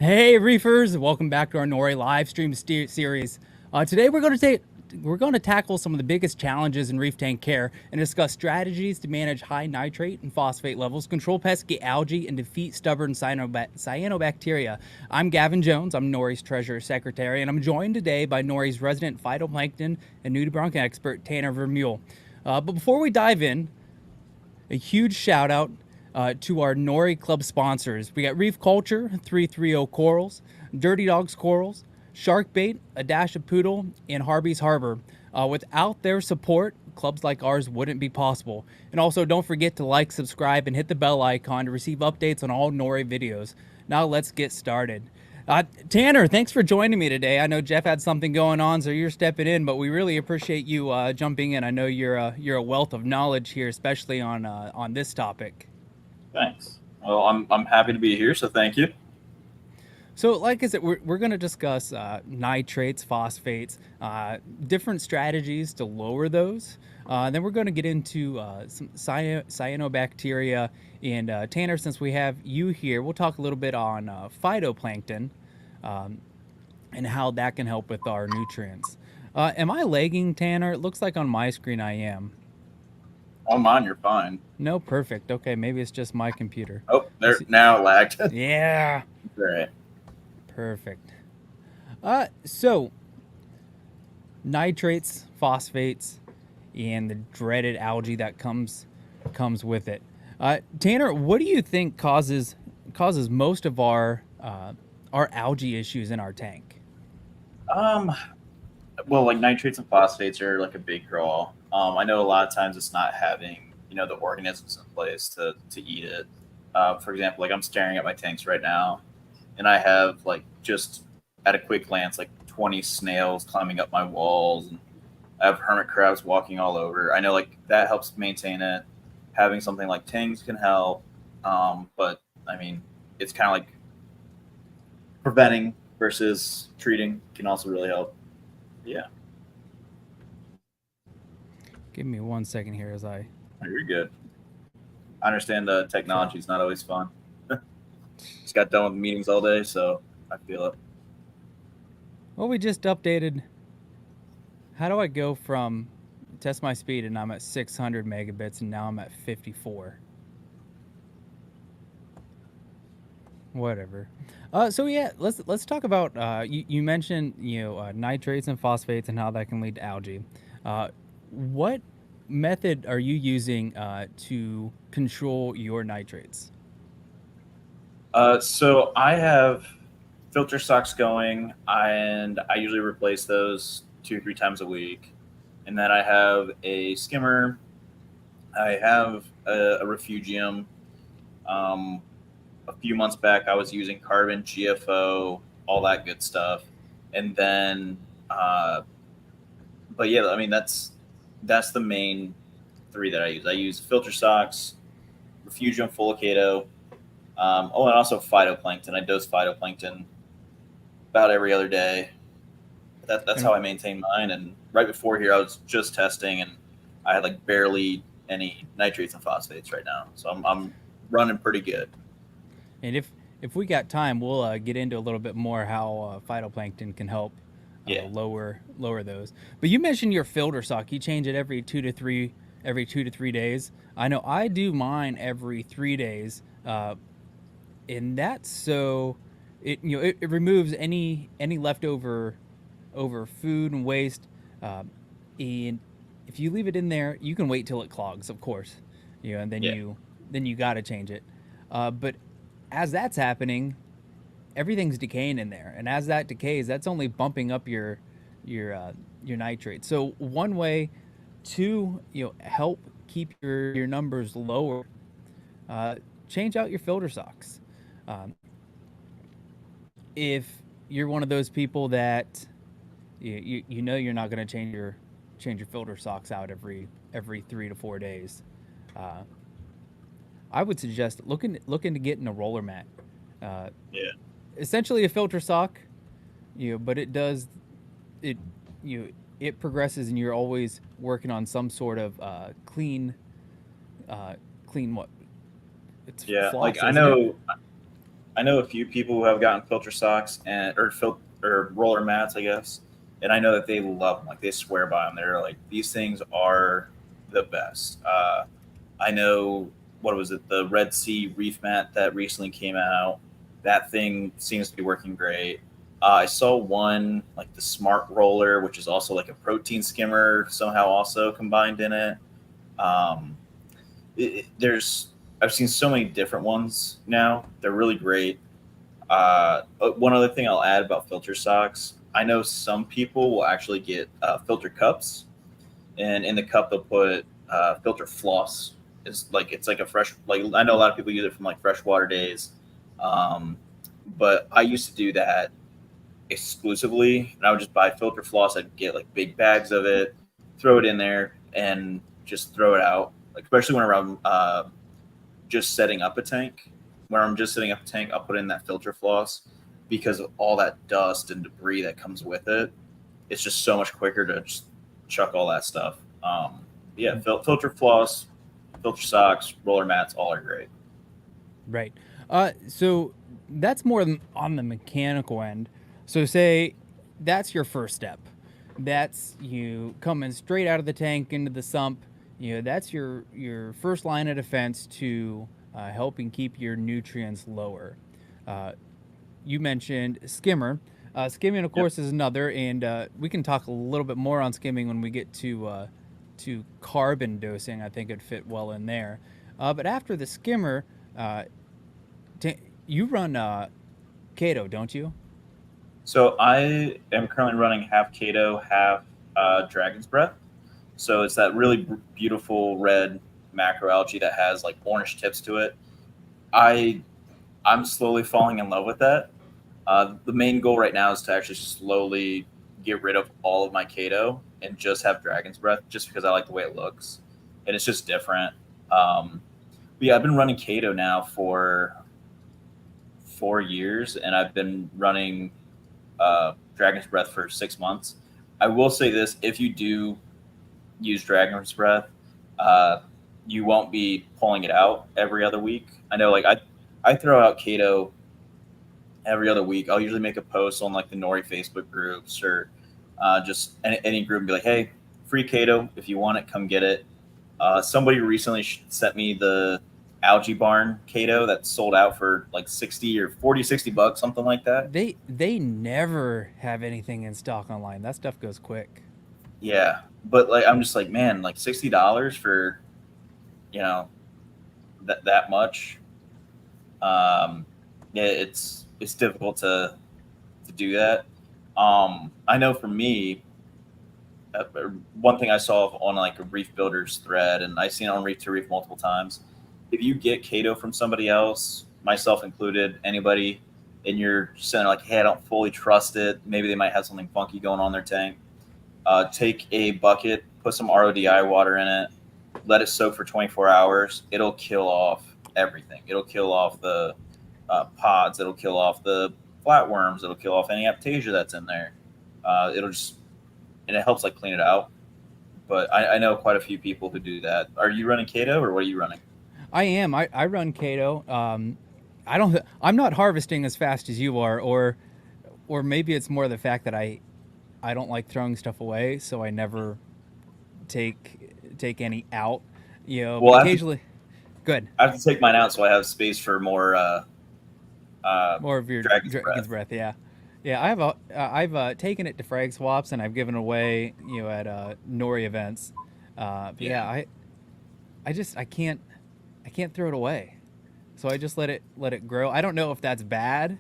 Hey Reefers, welcome back to our Nori live stream series. Today we're going to tackle some of the biggest challenges in reef tank care and discuss strategies to manage high nitrate and phosphate levels, control pesky algae, and defeat stubborn cyanobacteria. I'm Gavin Jones. I'm Nori's Treasurer Secretary, and I'm joined today by Nori's resident phytoplankton and nudibranch expert Tanner Vermeulen. But before we dive in, a huge shout out to our Nori Club sponsors. We got Reef Culture, 330 Corals, Dirty Dogs Corals, Shark Bait, A Dash of Poodle, and Harvey's Harbor. Without their support, clubs like ours wouldn't be possible. And also, don't forget to like, subscribe, and hit the bell icon to receive updates on all Nori videos. Now let's get started. Tanner, thanks for joining me today. I know Jeff had something going on, so you're stepping in, but we really appreciate you jumping in. I know you're a wealth of knowledge here, especially on this topic. Thanks. Well, I'm happy to be here, so thank you. So, like I said, we're going to discuss nitrates, phosphates, different strategies to lower those. Then we're going to get into some cyanobacteria. And Tanner, since we have you here, we'll talk a little bit on phytoplankton and how that can help with our nutrients. Am I lagging, Tanner? It looks like on my screen I am. On mine, you're fine. No, perfect. Okay, maybe it's just my computer. Oh, there now lagged. Yeah. All right. Perfect. So nitrates, phosphates, and the dreaded algae that comes with it. Tanner, what do you think causes most of our algae issues in our tank? Well, like nitrates and phosphates are like a big draw. I know a lot of times it's not having the organisms in place to eat it. For example, like I'm staring at my tanks right now, and I have like just at a quick glance like 20 snails climbing up my walls, and I have hermit crabs walking all over. I know like that helps maintain it. Having something like tangs can help, but I mean it's kind of like preventing versus treating can also really help. Yeah. Give me 1 second here as I. Oh, you're good. I understand technology is not always fun. Just got done with meetings all day, so I feel it. Well, we just updated. How do I go from test my speed and I'm at 600 megabits and now I'm at 54? Whatever. So yeah, let's talk about. You mentioned nitrates and phosphates and how that can lead to algae. What method are you using to control your nitrates? So I have filter socks going, and I usually replace those 2 or 3 times a week. And then I have a skimmer. I have a refugium. A few months back, I was using carbon, GFO, all that good stuff. And then, but yeah, I mean that's the main 3 that I use. I use filter socks, refugium, folicato. And also phytoplankton. I dose phytoplankton about every other day. That's how I maintain mine. And right before here, I was just testing, and I had like barely any nitrates and phosphates right now. So I'm running pretty good. And if we got time, we'll get into a little bit more how phytoplankton can help lower those. But you mentioned your filter sock. You change it every 2 to 3 days. I know I do mine every 3 days. And that's so it removes any leftover food and waste. And if you leave it in there, you can wait till it clogs, of course. And then you got to change it. But as that's happening, everything's decaying in there, and as that decays, that's only bumping up your nitrate. So one way to help keep your numbers lower, change out your filter socks. If you're one of those people that you're not going to change your filter socks out every 3 to 4 days, I would suggest look into getting a roller mat. Essentially a filter sock, but it progresses, and you're always working on some sort of clean what? It's floss, like I know. I know a few people who have gotten filter socks or roller mats, I guess, and I know that they love them. Like they swear by them. They're like, these things are the best. I know, what was it, the Red Sea Reef mat that recently came out. That thing seems to be working great. I saw one like the Smart Roller, which is also like a protein skimmer, somehow also combined in it. Um, there's I've seen so many different ones now. They're really great. One other thing I'll add about filter socks, I know some people will actually get filter cups, and in the cup they'll put filter floss. It's like a fresh, like I know a lot of people use it from like freshwater days, um, but I used to do that exclusively, and I would just buy filter floss. I'd get like big bags of it, throw it in there, and just throw it out. Like especially when I'm just setting up a tank. When I'm just setting up a tank, I'll put in that filter floss because of all that dust and debris that comes with it. It's just so much quicker to just chuck all that stuff. Yeah, filter floss, filter socks, roller mats, all are great. Right. So that's more on the mechanical end. So say that's your first step. That's you coming straight out of the tank into the sump. That's your first line of defense to helping keep your nutrients lower. You mentioned skimmer. Skimming, of course, is another, and we can talk a little bit more on skimming when we get to carbon dosing. I think it'd fit well in there. But after the skimmer, you run Kato, don't you? So I am currently running half Kato, half Dragon's Breath. So it's that really beautiful red macroalgae that has like orange tips to it. I I'm slowly falling in love with that. The main goal right now is to actually slowly get rid of all of my Kato and just have Dragon's Breath, just because I like the way it looks and it's just different. But yeah, I've been running Kato now for 4 years, and I've been running Dragon's Breath for 6 months. I will say this: if you do use Dragon's Breath, uh, you won't be pulling it out every other week. I know, like I throw out Kato every other week. I'll usually make a post on like the Nori Facebook groups or just any group and be like, "Hey, free Kato. If you want it, come get it." Somebody recently sent me the Algae Barn Kato that sold out for like 60 or 40, $60, something like that. They never have anything in stock online. That stuff goes quick. Yeah, but like I'm just like, man, like $60 for you know that much. Yeah, it's difficult to do that. I know for me, one thing I saw on like a Reef Builders thread, and I've seen it on Reef to Reef multiple times. If you get Kato from somebody else, myself included, anybody, and you're saying like, "Hey, I don't fully trust it. Maybe they might have something funky going on in their tank." Take a bucket, put some RODI water in it, let it soak for 24 hours. It'll kill off everything. It'll kill off the pods. It'll kill off the flatworms. It'll kill off any aptasia that's in there. It'll just and it helps like clean it out. But I know quite a few people who do that. Are you running Kato or what are you running? I am. I run Kato. I don't. I'm not harvesting as fast as you are, or maybe it's more the fact that I don't like throwing stuff away, so I never take any out. Well, But occasionally, good. I have to take mine out so I have space for more More of your Dragon's Breath. Yeah. Yeah, I've taken it to frag swaps and I've given it away, at Nori events. But yeah, I can't throw it away. So I just let it grow. I don't know if that's bad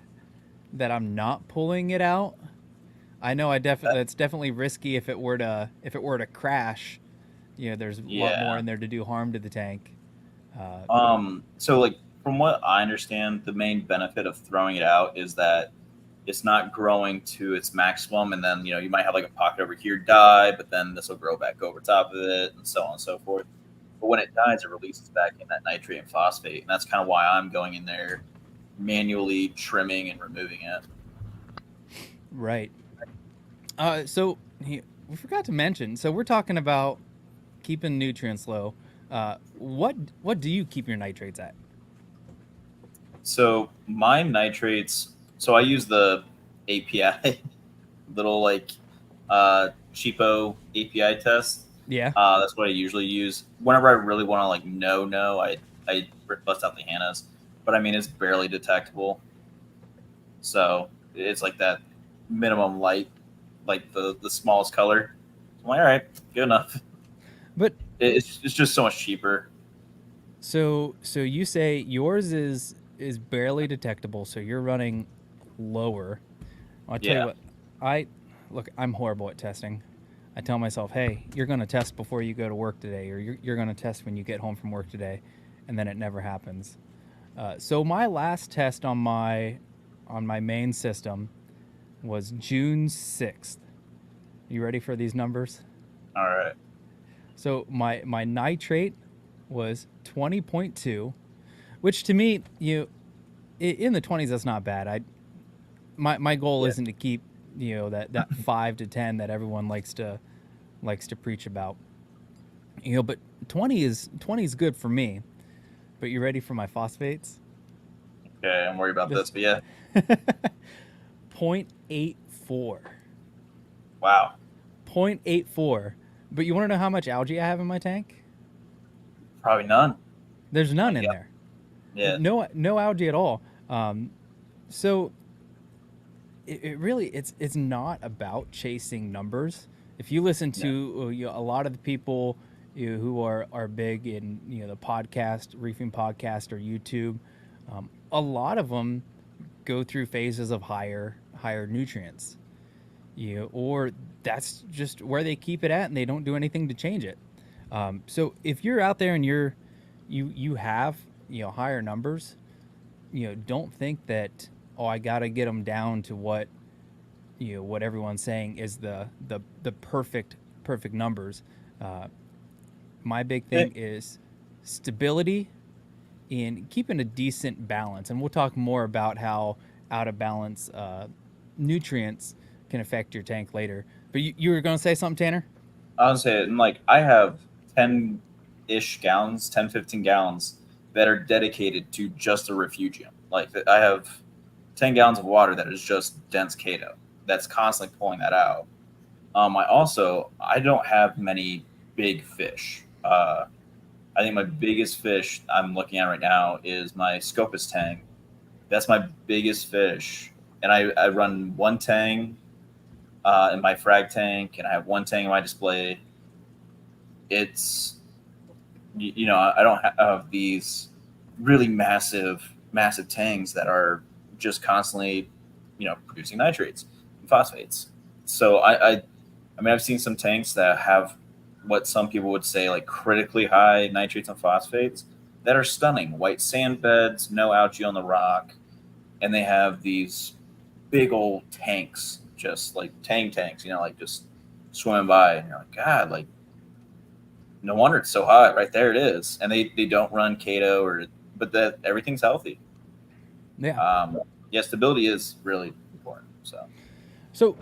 that I'm not pulling it out. I know it's definitely risky if it were to crash. There's a lot more in there to do harm to the tank. So like from what I understand, the main benefit of throwing it out is that it's not growing to its maximum, and then you might have like a pocket over here die, but then this will grow back over top of it, and so on and so forth. But when it dies, it releases back in that nitrate and phosphate, and that's kind of why I'm going in there, manually trimming and removing it. Right. So we forgot to mention. So we're talking about keeping nutrients low. What do you keep your nitrates at? So my nitrates. So I use the API, little like cheapo API test. Yeah. That's what I usually use whenever I really want to like no. I bust out the HANAs, but I mean it's barely detectable. So it's like that minimum light, like the smallest color. I'm like, all right, good enough. But It's just so much cheaper. so you say yours is barely detectable, so you're running lower. I'll tell you Yeah. what, I look, I'm horrible at testing. I tell myself, hey, you're going to test before you go to work today, or you're going to test when you get home from work today, and then it never happens. So my last test on my main system was June 6th. You ready for these numbers? All right. So my nitrate was 20.2, which to me, in the 20s, that's not bad. My goal Yeah. isn't to keep that 5 to 10 that everyone likes to preach about. But 20 is good for me. But you ready for my phosphates? Okay, I'm worried about This this, but yeah. 0.84. Wow. 0.84. But you want to know how much algae I have in my tank? Probably none. There's none Like in yeah. there. Yeah. No algae at all. So it really it's not about chasing numbers. If you listen No. to a lot of the people who are big in the podcast, reefing podcast or YouTube, a lot of them go through phases of higher nutrients. Or that's just where they keep it at, and they don't do anything to change it. So if you're out there and you have higher numbers, don't think that, oh, I got to get them down to what everyone's saying is the perfect numbers. Uh, my big Eh, thing is stability and keeping a decent balance, and we'll talk more about how out of balance nutrients can affect your tank later. But you were going to say something, Tanner? I would say, and like I have 10-ish gallons, 10, 15 gallons that are dedicated to just a refugium. Like I have 10 gallons of water that is just dense Kato. That's constantly pulling that out. I don't have many big fish. I think my biggest fish I'm looking at right now is my Scopus tang. That's my biggest fish, and I run one tang in my frag tank, and I have one tang in my display. It's I don't have these really massive tanks that are just constantly producing nitrates and phosphates. So I mean I've seen some tanks that have what some people would say like critically high nitrates and phosphates that are stunning, white sand beds, no algae on the rock, and they have these big old tanks, just like tanks, like just swimming by, and you're like, God, like no wonder it's so hot. Right there it is, and they don't run Kato but that everything's healthy. Yeah. Yeah, stability is really important. So So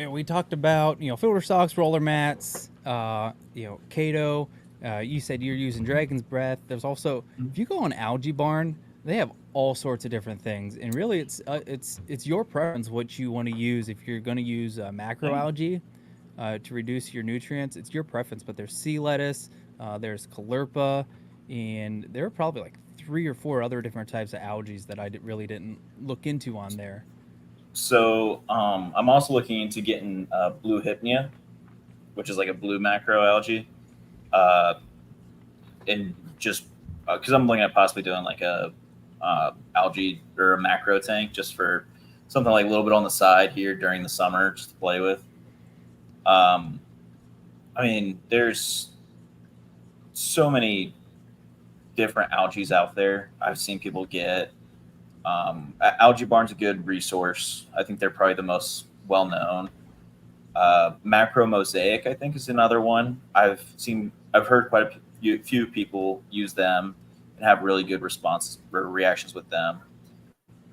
we talked about filter stocks, roller mats, Kato. You said you're using Dragon's Breath. There's also, if you go on Algae Barn, they have all sorts of different things, and really it's your preference what you want to use. If you're going to use macroalgae to reduce your nutrients, it's your preference. But there's sea lettuce, there's Caulerpa, and there are probably like 3 or 4 other different types of algae that I really didn't look into on there. I'm also looking into getting blue hypnea, which is like a blue macroalgae, uh, and just because I'm looking at possibly doing like a algae or a macro tank just for something like a little bit on the side here during the summer just to play with. Um, I mean, there's so many different algae out there. I've seen people get Algae Barn's a good resource. I think they're probably the most well known. Macro Mosaic, I think, is another one. I've heard quite a few people use them and have really good responses or reactions with them.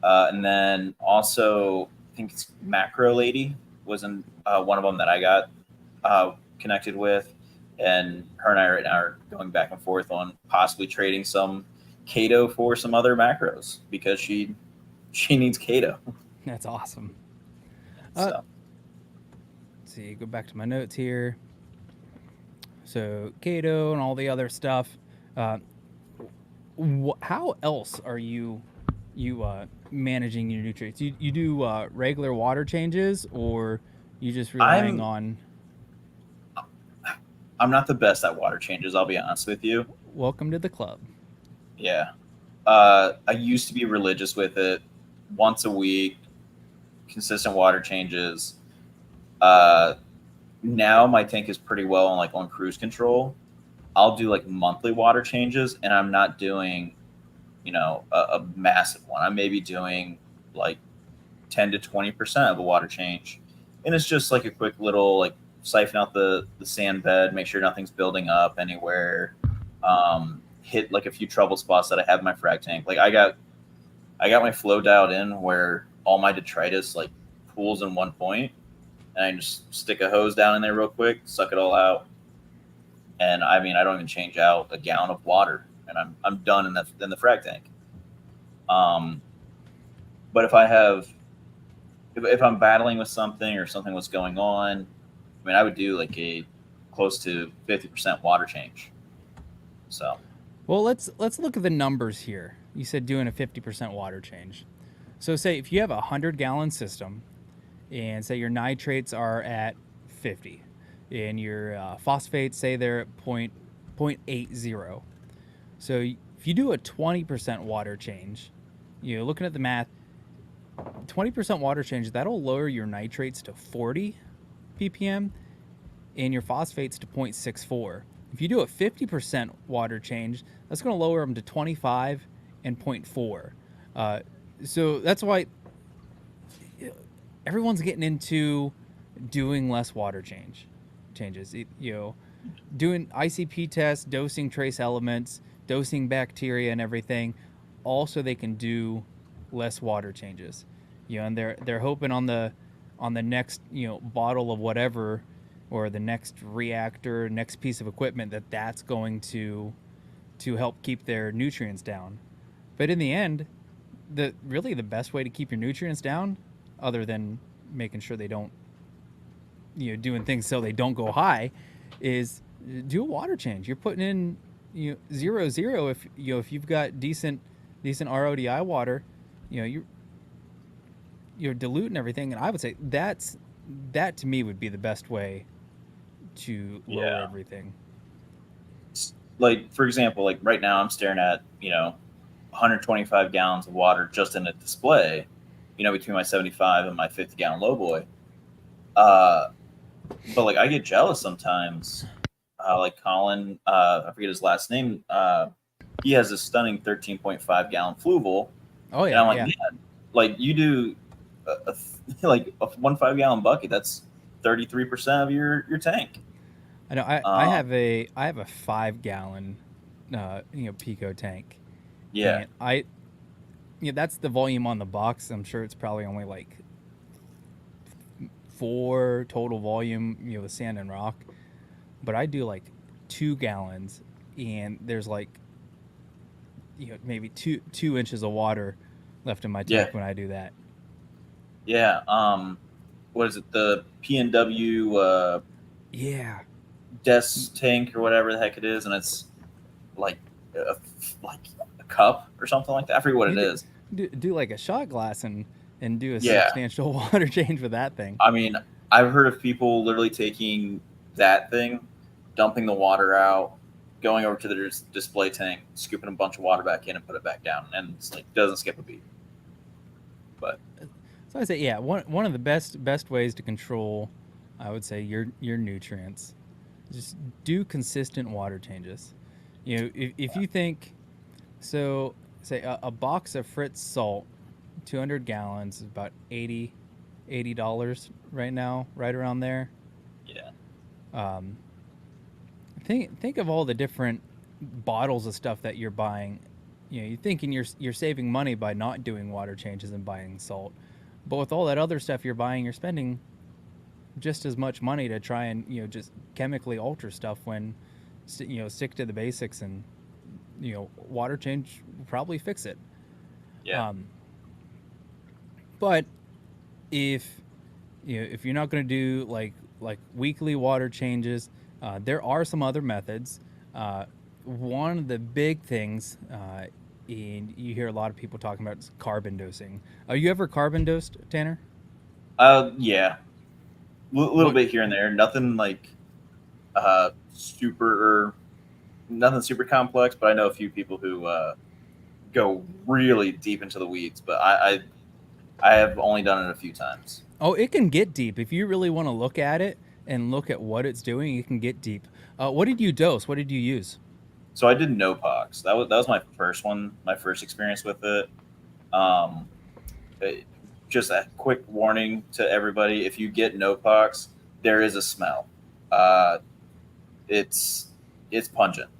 And then also, I think it's Macro Lady was in one of them that I got connected with, and her and I right now are going back and forth on possibly trading some Kato for some other macros because she needs Kato. That's awesome. So Let's see, go back to my notes here. So Kato and all the other stuff. How else are you managing your nutrients? You do regular water changes, or you just relying on? I'm not the best at water changes. I'll be honest with you. Welcome to the club. Yeah. I used to be religious with it. Once a week, consistent water changes. Now my tank is pretty well on cruise control. I'll do like monthly water changes, and I'm not doing, a massive one. I may be doing like 10 to 20% of a water change, and it's just like a quick little siphon out the sand bed, make sure nothing's building up anywhere. Hit like a few trouble spots that I have in my frag tank. Like I got my flow dialed in where all my detritus like pools in one point, and I just stick a hose down in there real quick, suck it all out, and I mean I don't even change out a gallon of water, and I'm done in the frag tank. But if I'm battling with something or something was going on, I mean I would do like a close to 50% water change. So. Well, let's look at the numbers here. You said doing a 50% water change. So say if you have a 100-gallon system, and say your nitrates are at 50, and your phosphates say they're at 0.80. So if you do a 20% water change, looking at the math, 20% water change, that'll lower your nitrates to 40 ppm and your phosphates to 0.64. If you do a 50% water change, that's going to lower them to 25 and 0.4. So that's why everyone's getting into doing less water changes. Doing ICP tests, dosing trace elements, dosing bacteria and everything, also they can do less water changes. And they're hoping on the next bottle of whatever, or the next reactor, next piece of equipment, that's going to help keep their nutrients down. But in the end, the best way to keep your nutrients down, other than making sure they don't, doing things so they don't go high, is do a water change. You're putting in 0.0 if you've got decent RODI water, you're diluting everything, and I would say that to me would be the best way to lower everything. Like for example, like right now I'm staring at 125 gallons of water just in a display, between my 75 and my 50-gallon low boy. But like I get jealous sometimes. Like Colin, I forget his last name. He has a stunning 13.5 gallon fluval. Oh yeah, and I'm like, man, like you do like a 1 5-gallon bucket. That's 33% of your tank. I know. I have a 5-gallon Pico tank. Yeah. And that's the volume on the box. I'm sure it's probably only like 4 total volume, with sand and rock. But I do like 2 gallons, and there's like maybe two inches of water left in my tank when I do that. Yeah. What is it? The PNW desk tank or whatever the heck it is, and it's like a cup or something like that. I forget what it is. Do like a shot glass and do a substantial water change with that thing. I mean, I've heard of people literally taking that thing, dumping the water out, going over to the display tank, scooping a bunch of water back in and put it back down, and it's like doesn't skip a beat. But so I say, one of the best ways to control, I would say, your nutrients, just do consistent water changes. If you think, so say a box of Fritz salt, 200 gallons is about $80 right now, right around there. Yeah. Think of all the different bottles of stuff that you're buying. You're thinking you're saving money by not doing water changes and buying salt, but with all that other stuff you're buying, you're spending just as much money to try and just chemically alter stuff when stick to the basics and water change will probably fix it. Yeah. But if if you're not going to do like weekly water changes, there are some other methods. One of the big things, and you hear a lot of people talking about, is carbon dosing. Are you ever carbon dosed, Tanner? Yeah. Little What? bit here and there. Nothing like super, nothing super complex. But I know a few people who go really deep into the weeds. But I have only done it a few times. Oh, it can get deep if you really want to look at it and look at what it's doing. It can get deep. What did you dose? What did you use? So I did no pox. That was my first one, my first experience with it. Um, it- just a quick warning to everybody: if you get no pox, there is a smell. Uh, it's it's pungent,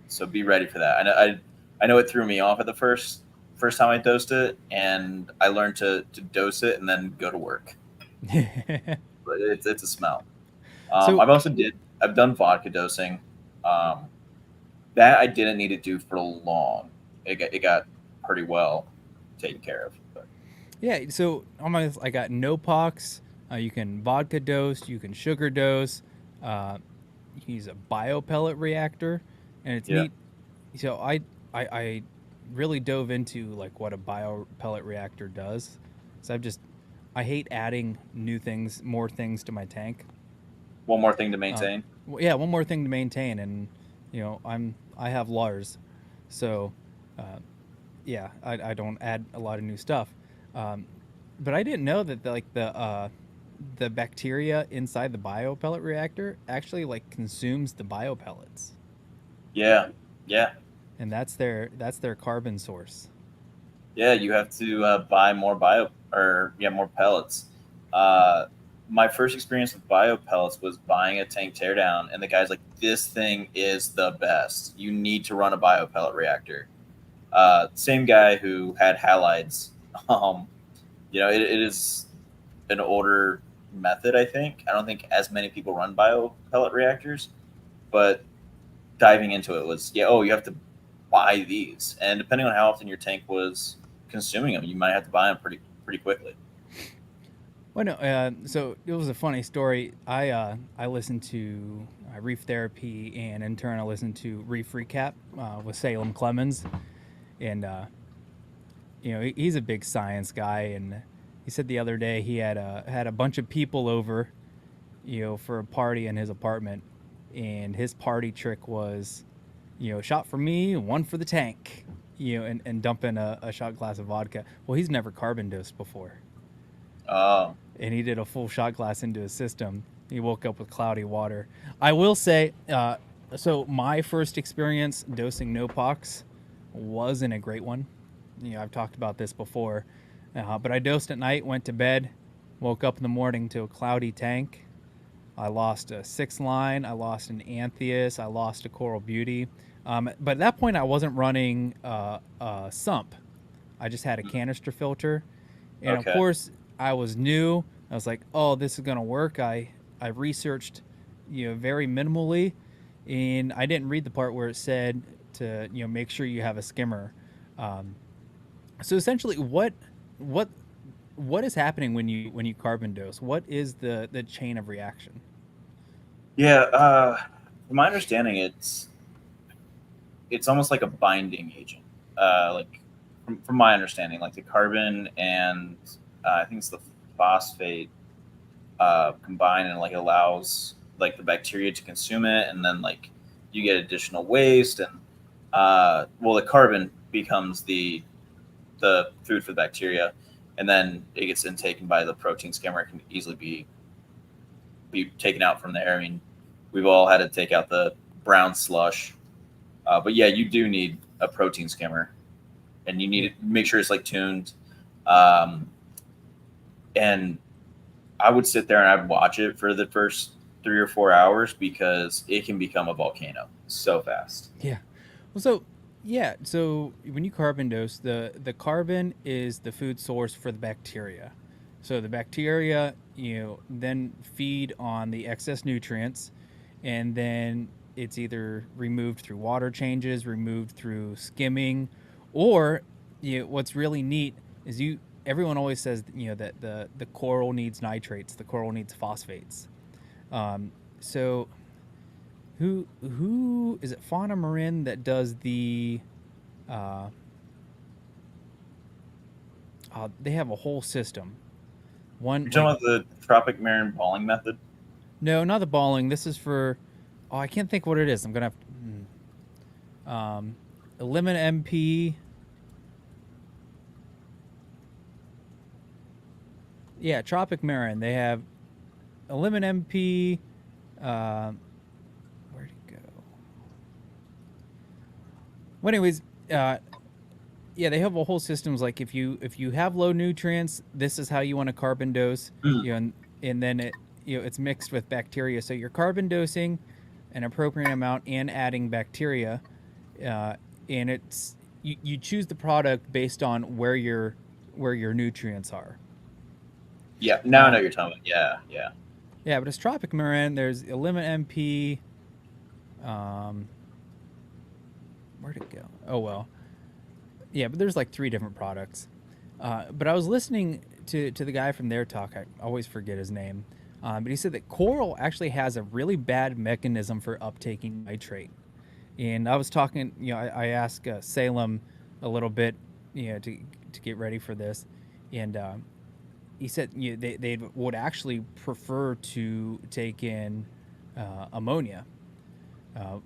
so be ready for that. I know it threw me off at the first time I dosed it, and I learned to dose it and then go to work. But it's a smell. So, I've done vodka dosing. Um, that I didn't need to do for long. It got pretty well taken care of. But yeah, so I got no pox. You can vodka dose, you can sugar dose, you can use a biopellet reactor, and it's yeah, neat. So I really dove into like what a biopellet reactor does. So I hate adding more things to my tank. one more thing to Uh, maintain. yeah, one more thing to maintain, and I have Lars, so yeah, I don't add a lot of new stuff. Um, but I didn't know that the bacteria inside the biopellet reactor actually like consumes the biopellets, Yeah, yeah, and that's their carbon source. yeah. You have to buy more more pellets. Uh, my first experience with bio pellets was buying a tank teardown, and the guy's like, "This thing is the best. You need to run a bio pellet reactor." Same guy who had halides. Um, it is an older method. I think I don't think as many people run bio pellet reactors, but diving into it was, yeah, oh, you have to buy these, and depending on how often your tank was consuming them, you might have to buy them pretty quickly. Well, no, so it was a funny story. I listened to Reef Therapy, and in turn I listened to Reef Recap with Salem Clemens, and he's a big science guy, and he said the other day he had a bunch of people over, for a party in his apartment, and his party trick was, shot for me, one for the tank, and dump in a shot glass of vodka. Well, he's never carbon dosed before, Oh, and he did a full shot glass into his system. He woke up with cloudy water. I will say, so my first experience dosing no pox wasn't a great one. I've talked about this before, but I dosed at night, went to bed, woke up in the morning to a cloudy tank. I lost a 6 line, I lost an Antheus, I lost a Coral Beauty. But at that point, I wasn't running a sump. I just had a canister filter. And of okay. course, I was new. I was like, oh, this is going to work. I researched, very minimally. And I didn't read the part where it said to, make sure you have a skimmer. Um, so essentially, what what is happening when you carbon dose? What is the chain of reaction? Yeah, from my understanding, it's almost like a binding agent. Like from my understanding, like the carbon and I think it's the phosphate combine, and like allows like the bacteria to consume it, and then like you get additional waste, and well, the carbon becomes the food for the bacteria, and then it gets intaken by the protein skimmer. It can easily be taken out from there. I mean, we've all had to take out the brown slush, but yeah, you do need a protein skimmer, and you need Yeah. to make sure it's like tuned. Um, and I would sit there and I'd watch it for the first 3 or 4 hours because it can become a volcano so fast. Yeah. Well, so when you carbon dose, the carbon is the food source for the bacteria. So the bacteria, then feed on the excess nutrients, and then it's either removed through water changes, removed through skimming, or what's really neat is everyone always says that the coral needs nitrates, the coral needs phosphates. So who is it? Fauna Marin that does the they have a whole system. One You're talking about the tropic marine balling method? No, not the balling. This is for I can't think what it is. I'm gonna have to, Lemon MP. Yeah, Tropic Marin. They have a Lemon MP. Where'd it go? Well, anyways, yeah, they have a whole systems like if you have low nutrients, this is how you want to carbon dose. And then it's mixed with bacteria. So you're carbon dosing an appropriate amount and adding bacteria, and it's you choose the product based on where your nutrients are. Yeah, now I know you're talking about. Yeah. Yeah, but it's Tropic Marin. There's Lemon MP. Where'd it go? Oh well. Yeah, but there's like 3 different products. But I was listening to the guy from their talk. I always forget his name. But he said that coral actually has a really bad mechanism for uptaking nitrate. And I was talking, I asked Salem a little bit, to get ready for this. And he said they would actually prefer to take in ammonia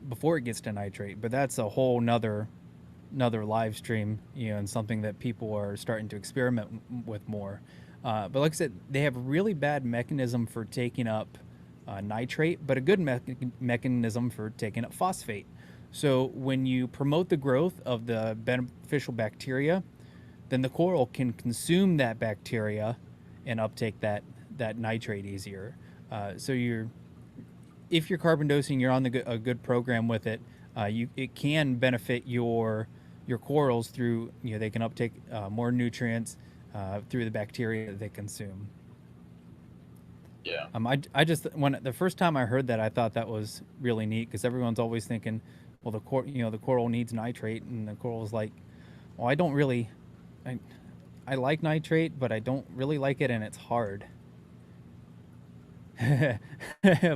before it gets to nitrate. But that's a whole another live stream, and something that people are starting to experiment with more. But like I said, they have a really bad mechanism for taking up nitrate, but a good mechanism for taking up phosphate. So when you promote the growth of the beneficial bacteria, then the coral can consume that bacteria and uptake that nitrate easier. So if you're carbon dosing, you're on a good program with it. It can benefit your corals through they can uptake more nutrients through the bacteria that they consume. Yeah. I just when the first time I heard that, I thought that was really neat because everyone's always thinking, well, the coral needs nitrate, and the coral's like, well, I don't really, I like nitrate, but I don't really like it, and it's hard.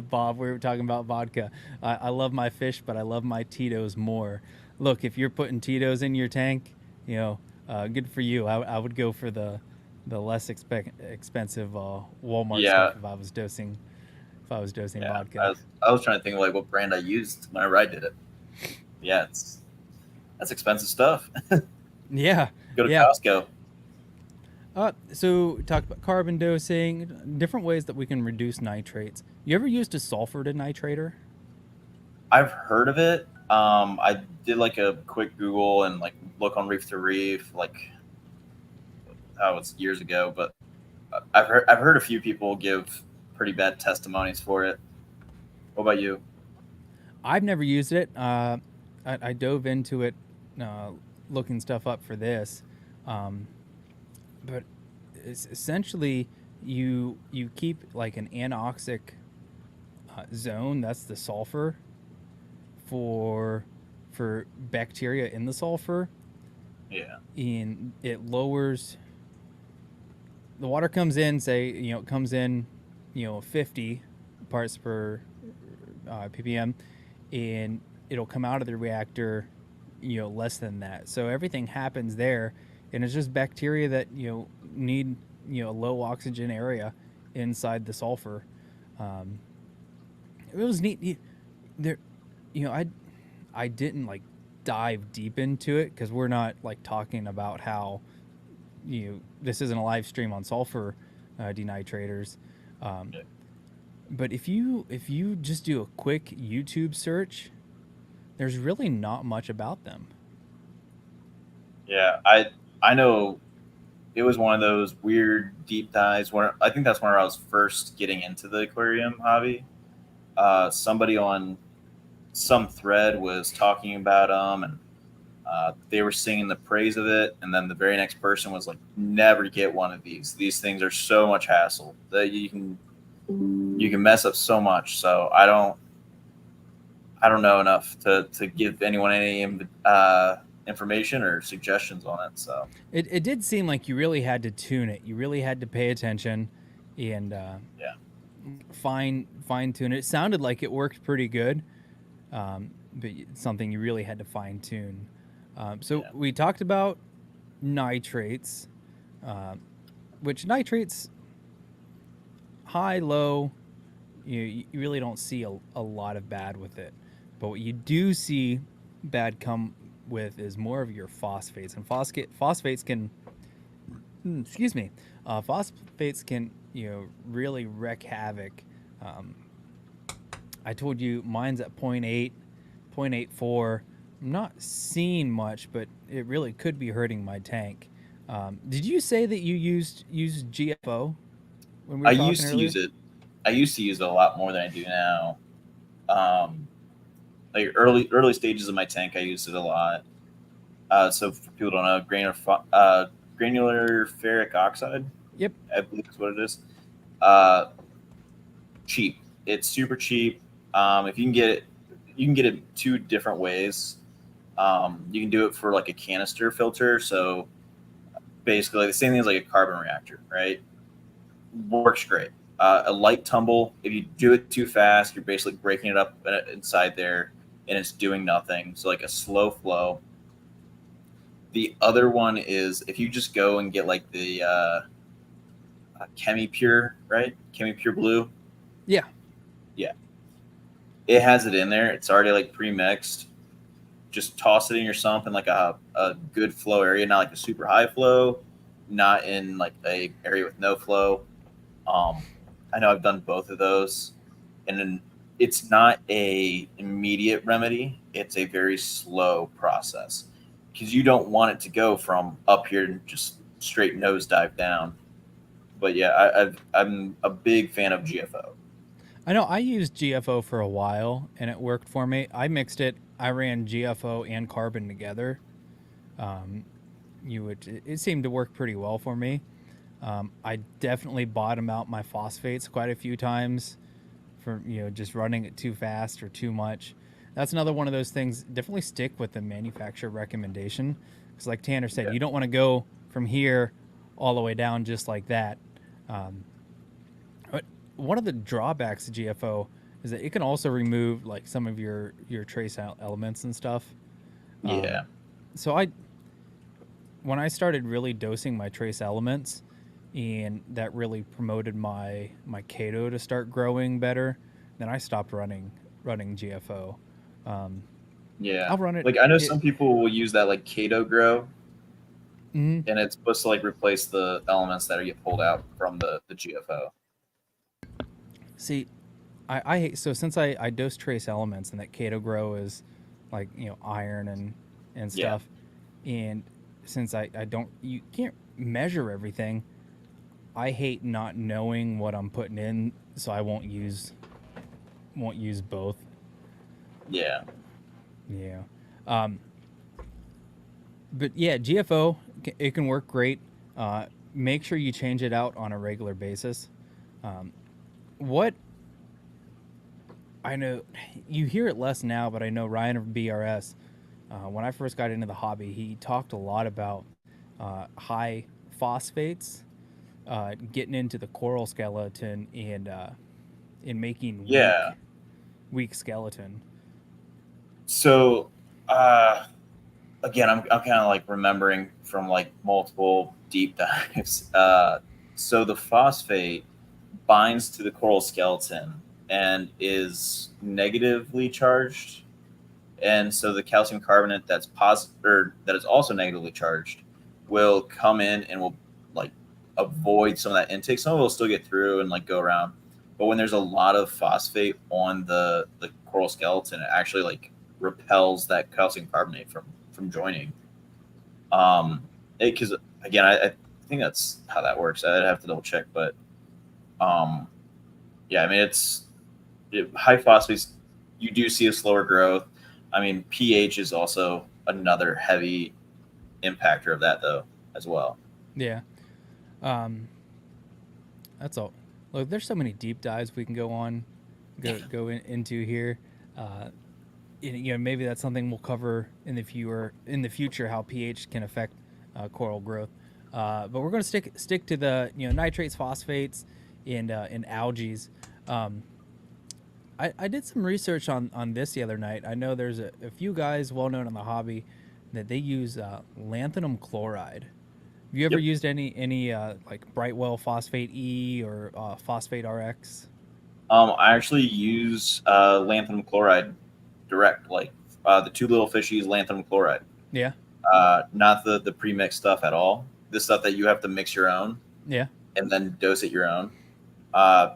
Bob, we were talking about vodka. I love my fish, but I love my Tito's more. Look, if you're putting Tito's in your tank, good for you. I would go for the less expensive Walmart stuff if I was dosing vodka. I was trying to think of like what brand I used whenever I did it. Yeah, that's expensive stuff. Yeah. Go to Costco. So talked about carbon dosing, different ways that we can reduce nitrates. You ever used a sulfur denitrator? I've heard of it. I did like a quick Google and like look on Reef to Reef, like it's years ago, but I've heard a few people give pretty bad testimonies for it. What about you? I've never used it. I dove into it, looking stuff up for this. But it's essentially you keep like an anoxic zone, that's the sulfur, for bacteria in the sulfur. Yeah. And it lowers, the water comes in, say, it comes in, 50 parts per ppm, and it'll come out of the reactor, less than that. So everything happens there, and it's just bacteria that need a low oxygen area inside the sulfur. It was neat. There, I didn't like dive deep into it because we're not like talking about how this isn't a live stream on sulfur denitrators. But if you just do a quick YouTube search, there's really not much about them. Yeah, I know it was one of those weird deep dives where I think that's when I was first getting into the aquarium hobby. Somebody on some thread was talking about them, and they were singing the praise of it. And then the very next person was like, "Never get one of these. These things are so much hassle that you can mess up so much." So I don't know enough to give anyone any information or suggestions on it. So It did seem like you really had to tune it. You really had to pay attention and yeah, fine tune it. It sounded like it worked pretty good, but it's something you really had to fine tune. So yeah, we talked about nitrates, which nitrates high, low, you really don't see a lot of bad with it. But what you do see bad come with is more of your phosphates. And phosphates can, excuse me, phosphates can, really wreak havoc. Um, I told you mine's at 0.8, 0.84. I'm not seeing much, but it really could be hurting my tank. Did you say that you used GFO when we I were talking used to earlier? use it. I used to use it a lot more than I do now. Um, like early stages of my tank, I used it a lot. So for people who don't know, granular ferric oxide, Yep. I believe is what it is. Uh, Cheap. It's super cheap. If you can get it, you can get it two different ways. You can do it for like a canister filter. So basically, the same thing as like a carbon reactor, right? Works great. A light tumble. If you do it too fast, you're basically breaking it up inside there, and it's doing nothing. So like a slow flow. The other one is if you just go and get like the ChemiPure, right? ChemiPure Blue. Yeah. Yeah, it has it in there. It's already like pre-mixed. Just toss it in your sump in like a good flow area, not like a super high flow, not in like a area with no flow. Um, I know I've done both of those, and then it's not a immediate remedy. It's a very slow process because you don't want it to go from up here and just straight nosedive down. But yeah, I'm a big fan of GFO. I know I used GFO for a while and it worked for me. I mixed it. I ran GFO and carbon together. Um, it seemed to work pretty well for me. I definitely bottom out my phosphates quite a few times for just running it too fast or too much. That's another one of those things. Definitely stick with the manufacturer recommendation because, like Tanner said, Yeah, you don't want to go from here all the way down just like that. Um, but one of the drawbacks of GFO is that it can also remove like some of your trace elements and stuff. Um, yeah, so when I started really dosing my trace elements, and that really promoted my Kato to start growing better, then I stopped running GFO. Um, yeah. I'll run it. Like I know It some people will use that like Kato grow, mm, and it's supposed to like replace the elements that are get pulled out from the GFO. See, I hate so since I dose trace elements and that Kato grow is like iron and Yeah, stuff, and since I don't you can't measure everything, I hate not knowing what I'm putting in, so I won't use both. yeah, Yeah. Um, but yeah, GFO it can work great. Make sure you change it out on a regular basis. Um, what I know, you hear it less now, but I know Ryan of BRS. When I first got into the hobby, he talked a lot about high phosphates, getting into the coral skeleton and in making yeah. weak skeleton. So, uh, again, I'm kind of like remembering from like multiple deep dives. So the phosphate binds to the coral skeleton and is negatively charged, and so the calcium carbonate that's positive or that is also negatively charged will come in and will like avoid some of that intake. Some of it will still get through and like go around, but when there's a lot of phosphate on the coral skeleton, it actually like repels that calcium carbonate from joining. Because again, I think that's how that works. I'd have to double check, but um, yeah, I mean high phosphates. You do see a slower growth. I mean, pH is also another heavy impactor of that though as well. Yeah. Um, that's all. Look, there's so many deep dives we can go into here. Uh, maybe that's something we'll cover in the future how pH can affect coral growth. But we're going to stick to the nitrates, phosphates, and algae. Um, I did some research on this the other night. I know there's a few guys well known in the hobby that they use lanthanum chloride. Have you ever Yep. used any like Brightwell Phosphate E or Phosphate RX? I actually use lanthanum chloride direct, like the two little fishies lanthanum chloride. Yeah, Not the pre-mixed stuff at all. The stuff that you have to mix your own yeah, and then dose it your own. Uh,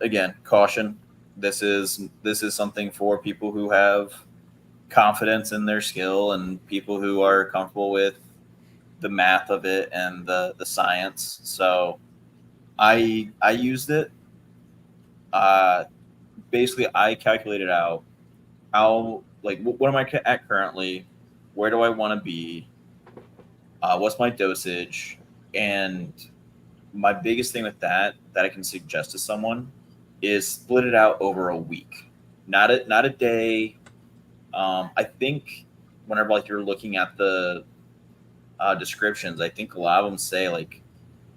Again, caution. This is something for people who have confidence in their skill and people who are comfortable with the math of it and the science. So I used it. Uh, Basically, I calculated out how, like, what am I at currently? Where do I want to be? What's my dosage? And my biggest thing with that I can suggest to someone is split it out over a week, not a day. I think whenever like you're looking at the descriptions, I think a lot of them say like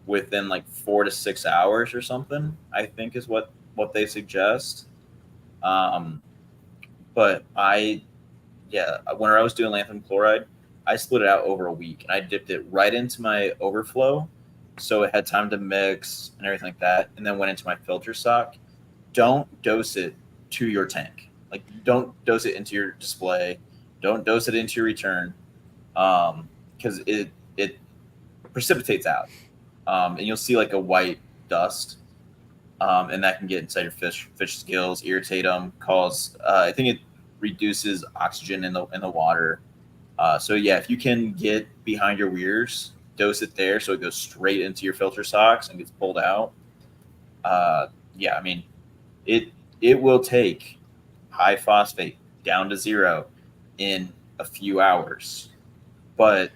within like 4 to 6 hours or something. I think is what they suggest. Um, but whenever I was doing lanthanum chloride, I split it out over a week and I dipped it right into my overflow, so it had time to mix and everything like that, and then went into my filter sock. Don't dose it to your tank. Like, don't dose it into your display. Don't dose it into your return, because it precipitates out, and you'll see like a white dust, and that can get inside your fish scales, irritate them, cause I think it reduces oxygen in the water. So yeah, if you can get behind your weirs, dose it there so it goes straight into your filter socks and gets pulled out. Yeah, I mean, it it will take high phosphate down to zero in a few hours. But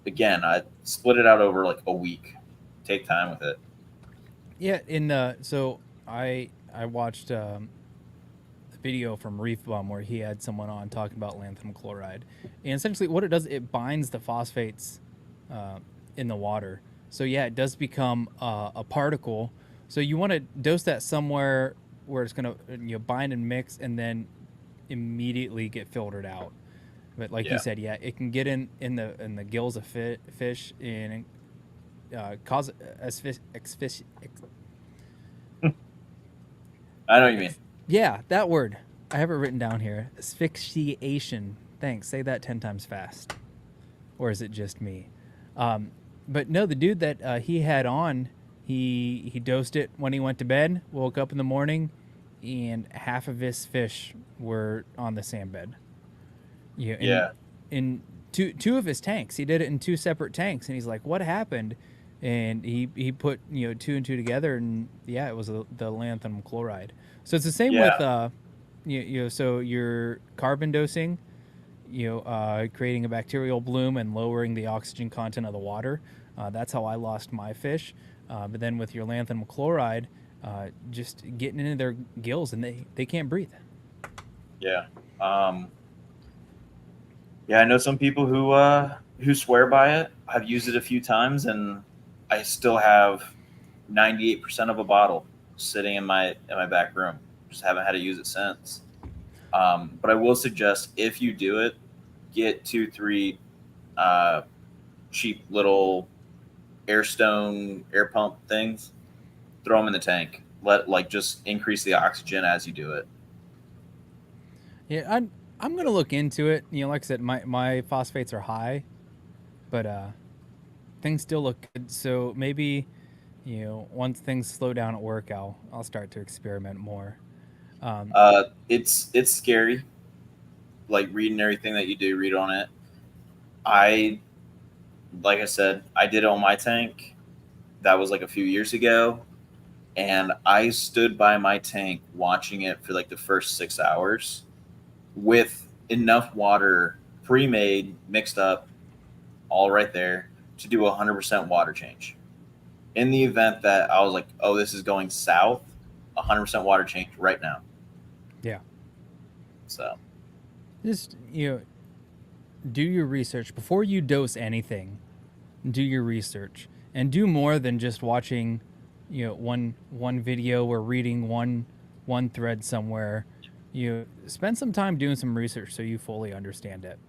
again, I split it out over like a week. Take time with it. yeah. So I watched a video from Reef where he had someone on talking about lanthanum chloride, and essentially what it does, it binds the phosphates uh, in the water. So yeah, it does become a particle. So you want to dose that somewhere where it's gonna bind and mix, and then immediately get filtered out. But like you Yeah, said, yeah, it can get in the gills of fish and cause I know what you mean. yeah, that word. I have it written down here. Asphyxiation. Thanks. Say that 10 times fast. Or is it just me? Um, but no, the dude that he had on, he dosed it when he went to bed, woke up in the morning, and half of his fish were on the sand bed. Yeah, Yeah, in two of his tanks. He did it in two separate tanks, and he's like, "What happened?" And he put two and two together, and yeah, it was the lanthanum chloride. So it's the same with yeah, so your carbon dosing, creating a bacterial bloom and lowering the oxygen content of the water. That's how I lost my fish. But then with your lanthanum chloride, just getting into their gills, and they can't breathe. yeah. Yeah, I know some people who swear by it. I've used it a few times, and I still have 98% of a bottle sitting in my back room. Just haven't had to use it since. But I will suggest if you do it, get 2, 3 uh, cheap little airstone air pump things. Throw them in the tank. Let like just increase the oxygen as you do it. Yeah, I'm gonna look into it. Like I said, my phosphates are high, but things still look good. So maybe once things slow down at work, I'll start to experiment more. Um, It's scary. Like reading everything that you do, read on it. I like I said, I did it on my tank. That was like a few years ago, and I stood by my tank watching it for like the first 6 hours with enough water pre-made, mixed up, all right there to do 100% water change. In the event that I was like, oh, this is going south, 100% water change right now. yeah. So Just, do your research before you dose anything. Do your research and do more than just watching, one video or reading one thread somewhere. You spend some time doing some research so you fully understand it.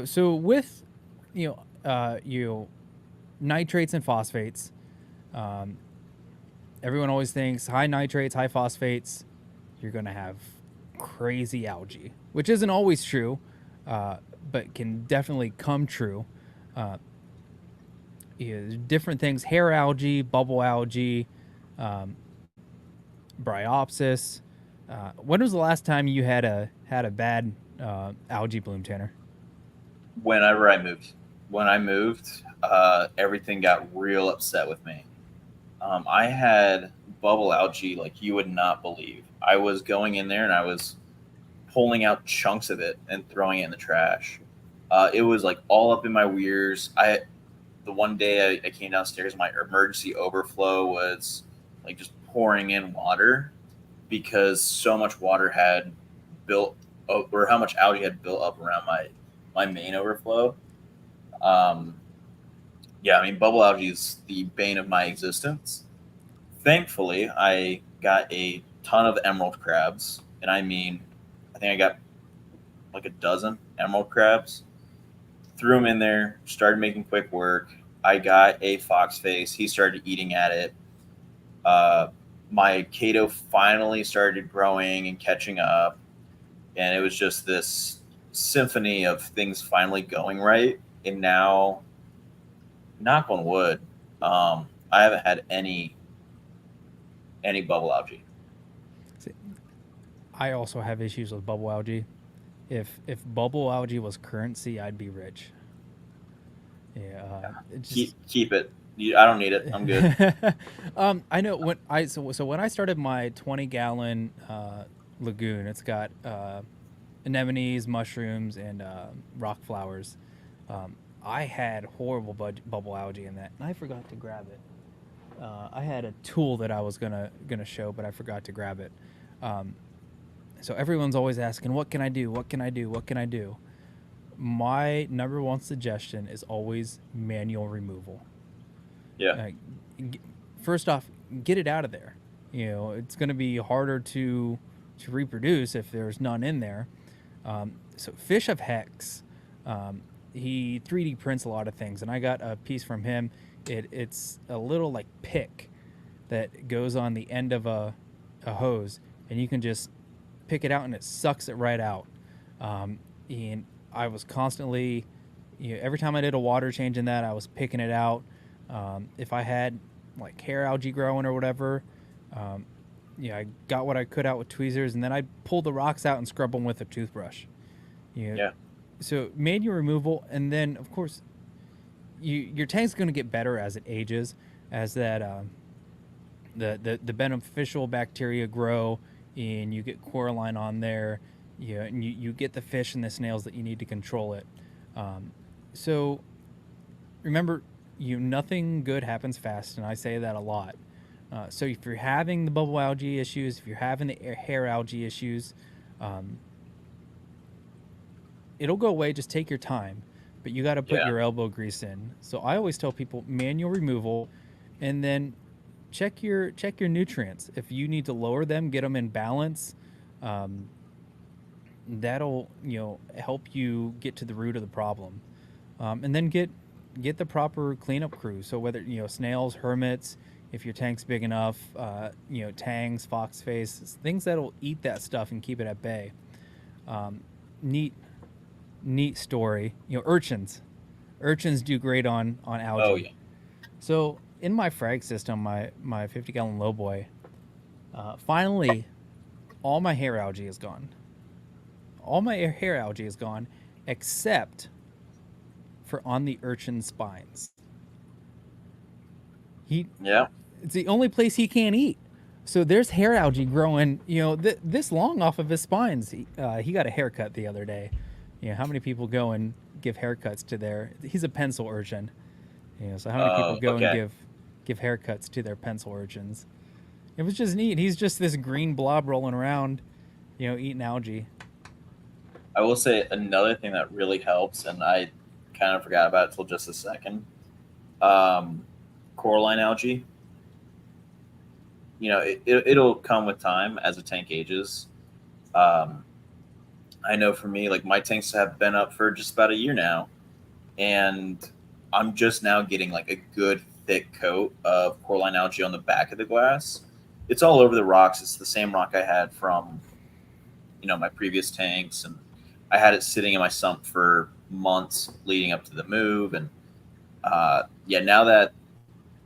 So with, nitrates and phosphates, everyone always thinks high nitrates, high phosphates, you're going to have crazy algae, which isn't always true, but can definitely come true. Different things: hair algae, bubble algae, bryopsis. When was the last time you had a bad algae bloom, Tanner? Whenever I moved, when I moved, everything got real upset with me. I had bubble algae like you would not believe. I was going in there and I was pulling out chunks of it and throwing it in the trash. It was like all up in my weirs. The one day I came downstairs, my emergency overflow was like just pouring in water because so much water had built up, or how much algae had built up around my main overflow. Yeah, I mean, bubble algae is the bane of my existence. Thankfully, I got a ton of emerald crabs, and I mean, I think I got like a dozen emerald crabs. Threw them in there, started making quick work. I got a fox face. He started eating at it. My Cato finally started growing and catching up, and it was just this symphony of things finally going right. And now, knock on wood, I haven't had any bubble algae. See, I also have issues with bubble algae. If bubble algae was currency, I'd be rich. Yeah, Keep it. I don't need it. I'm good. I know when when I started my 20-gallon lagoon, it's got anemones, mushrooms, and rock flowers. I had horrible bubble algae in that, and I forgot to grab it. I had a tool that I was gonna show, but I forgot to grab it. So everyone's always asking, "What can I do? What can I do? What can I do?" My number one suggestion is always manual removal. Yeah. First off, get it out of there. It's going to be harder to reproduce if there's none in there. So Fish of Hex, he 3D prints a lot of things, and I got a piece from him. It's a little like pick that goes on the end of a hose, and you can just pick it out, and it sucks it right out. And I was constantly, every time I did a water change in that, I was picking it out. If I had like hair algae growing or whatever, I got what I could out with tweezers, and then I'd pull the rocks out and scrub them with a toothbrush. Yeah. So manual removal, and then of course, your tank's going to get better as it ages, as that the beneficial bacteria grow, and you get coralline on there. And you get the fish and the snails that you need to control it. So remember, nothing good happens fast, and I say that a lot. So if you're having the bubble algae issues, if you're having the hair algae issues, it'll go away. Just take your time, but you got to put your elbow grease in. So I always tell people manual removal, and then check your nutrients. If you need to lower them, get them in balance. That'll help you get to the root of the problem, and then get the proper cleanup crew. So whether snails, hermits, if your tank's big enough, tangs, foxface, things that'll eat that stuff and keep it at bay. Neat story. Urchins do great on algae. Oh yeah. So in my frag system, my 50-gallon lowboy, finally, all my hair algae is gone. All my hair algae is gone, except for on the urchin spines. It's the only place he can't eat. So there's hair algae growing, this long off of his spines. He got a haircut the other day. How many people go and give haircuts to he's a pencil urchin. So how many people go and give haircuts to their pencil urchins? It was just neat. He's just this green blob rolling around, eating algae. I will say another thing that really helps, and I kind of forgot about it till just a second. Um, Coralline algae. It'll come with time as the tank ages. Um, I know for me, like my tanks have been up for just about a year now, and I'm just now getting like a good thick coat of coralline algae on the back of the glass. It's all over the rocks. It's the same rock I had from my previous tanks, and I had it sitting in my sump for months leading up to the move. And yeah, now that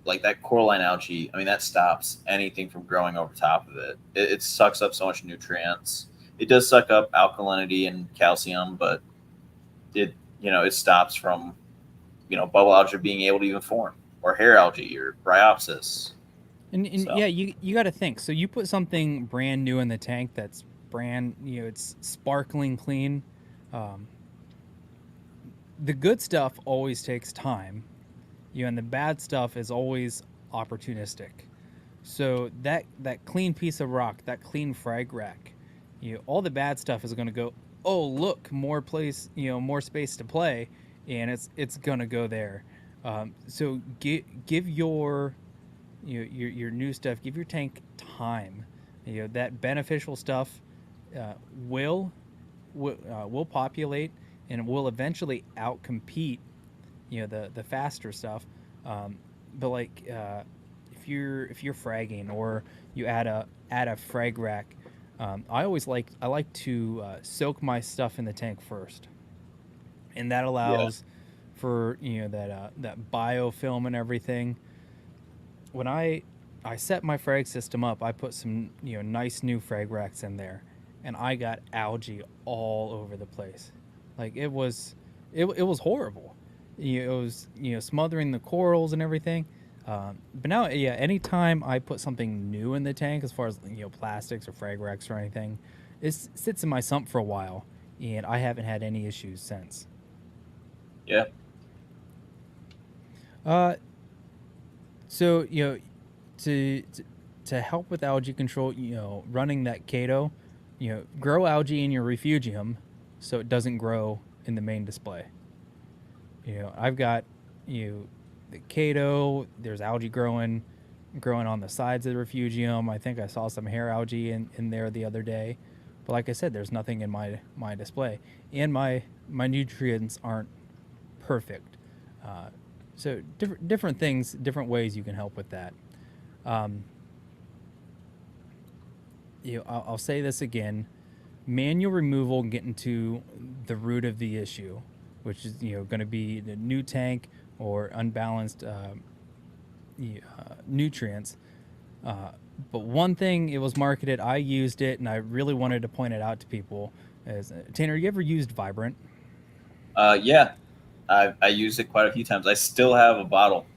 like that coralline algae, I mean that stops anything from growing over top of it. It sucks up so much nutrients. It does suck up alkalinity and calcium, but it stops from bubble algae being able to even form, or hair algae, or bryopsis. And So yeah, you got to think. So you put something brand new in the tank that's it's sparkling clean. Um, the good stuff always takes time, and the bad stuff is always opportunistic. So that clean piece of rock, that clean frag rack, all the bad stuff is going to go. Oh, look, more place, more space to play, and it's going to go there. So give your new stuff, give your tank time. That beneficial stuff uh, will will populate and will eventually outcompete the faster stuff. But like if you're fragging or you add a frag rack, I like to soak my stuff in the tank first, and that yeah, allows for that biofilm and everything. When I set my frag system up, I put some nice new frag racks in there, and I got algae all over the place. Like it was horrible. It was smothering the corals and everything. But now, yeah, anytime I put something new in the tank, as far as plastics or frag racks or anything, it sits in my sump for a while, and I haven't had any issues since. yeah, Uh, so to, to to help with algae control, running that Cato, grow algae in your refugium so it doesn't grow in the main display. I've got the Cato. There's algae growing on the sides of the refugium. I think I saw some hair algae in there the other day. But like I said, there's nothing in my display, and my nutrients aren't perfect. Uh, so different things, different ways you can help with that. Um, I'll say this again: manual removal and getting to the root of the issue, which is going to be the new tank or unbalanced nutrients. But one thing, it was marketed, I used it, and I really wanted to point it out to people. Is Tanner, you ever used Vibrant? yeah. I used it quite a few times. I still have a bottle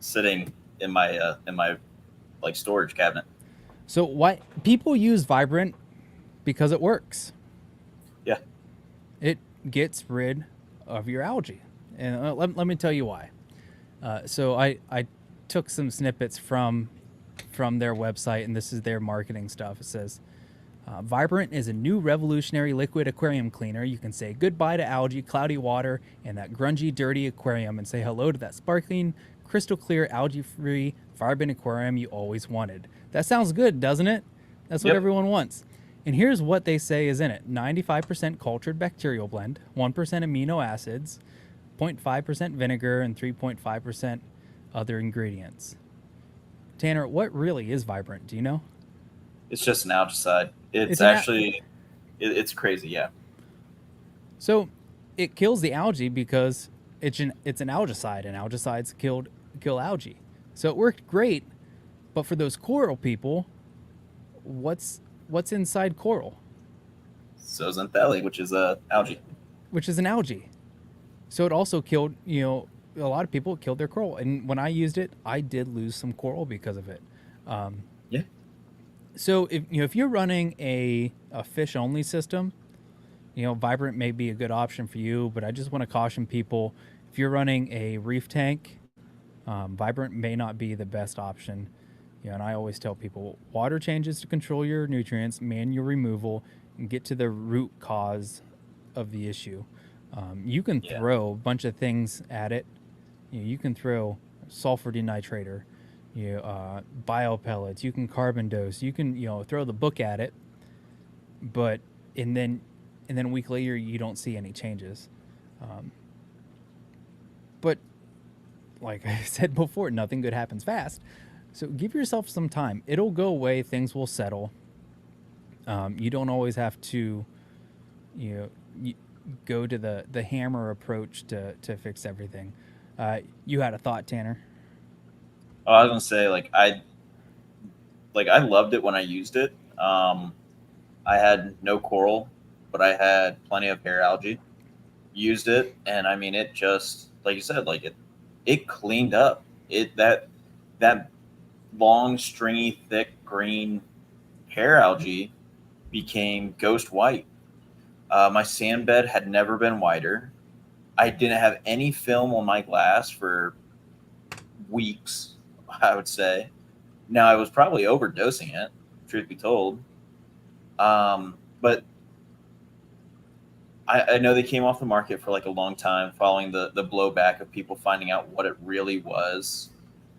sitting in my like storage cabinet. So why people use Vibrant? Because it works. Yeah, It gets rid of your algae, and let me tell you why. So I took some snippets from their website, and this is their marketing stuff. It says, Vibrant is a new revolutionary liquid aquarium cleaner. You can say goodbye to algae, cloudy water, and that grungy, dirty aquarium, and say hello to that sparkling, crystal clear, algae-free Vibrant aquarium you always wanted. That sounds good, doesn't it? That's what yep. everyone wants. And here's what they say is in it: 95% cultured bacterial blend, 1% amino acids, 0.5% vinegar, and 3.5% other ingredients. Tanner, what really is Vibrant? Do you know? It's just an algicide. It's It's an a- actually it's crazy. Yeah, So it kills the algae because it's an algicide, and algicides kill algae. So it worked great, but for those coral people, what's inside coral, so xanthelle, which is algae. which is an algae. So it also killed, a lot of people killed their coral. And when I used it, I did lose some coral because of it. Um, Yeah, so if you're running a fish only system, Vibrant may be a good option for you. But I just want to caution people: if you're running a reef tank, Vibrant may not be the best option. And I always tell people, water changes to control your nutrients, manual removal, and get to the root cause of the issue. You can Yeah. throw a bunch of things at it. You can throw sulfur denitrator, bio pellets. You can carbon dose. You can throw the book at it, but and then a week later you don't see any changes. But like I said before, nothing good happens fast. So give yourself some time. It'll go away. Things will settle. You don't always have to, go to the hammer approach to fix everything. You had a thought, Tanner? Oh, I was gonna say I loved it when I used it. I had no coral, but I had plenty of hair algae. Used it, and I mean, it just like you said, it cleaned up. That long, stringy, thick green hair algae became ghost white. My sand bed had never been whiter. I didn't have any film on my glass for weeks, I would say. Now, I was probably overdosing it, truth be told. But I know they came off the market for like a long time following the blowback of people finding out what it really was.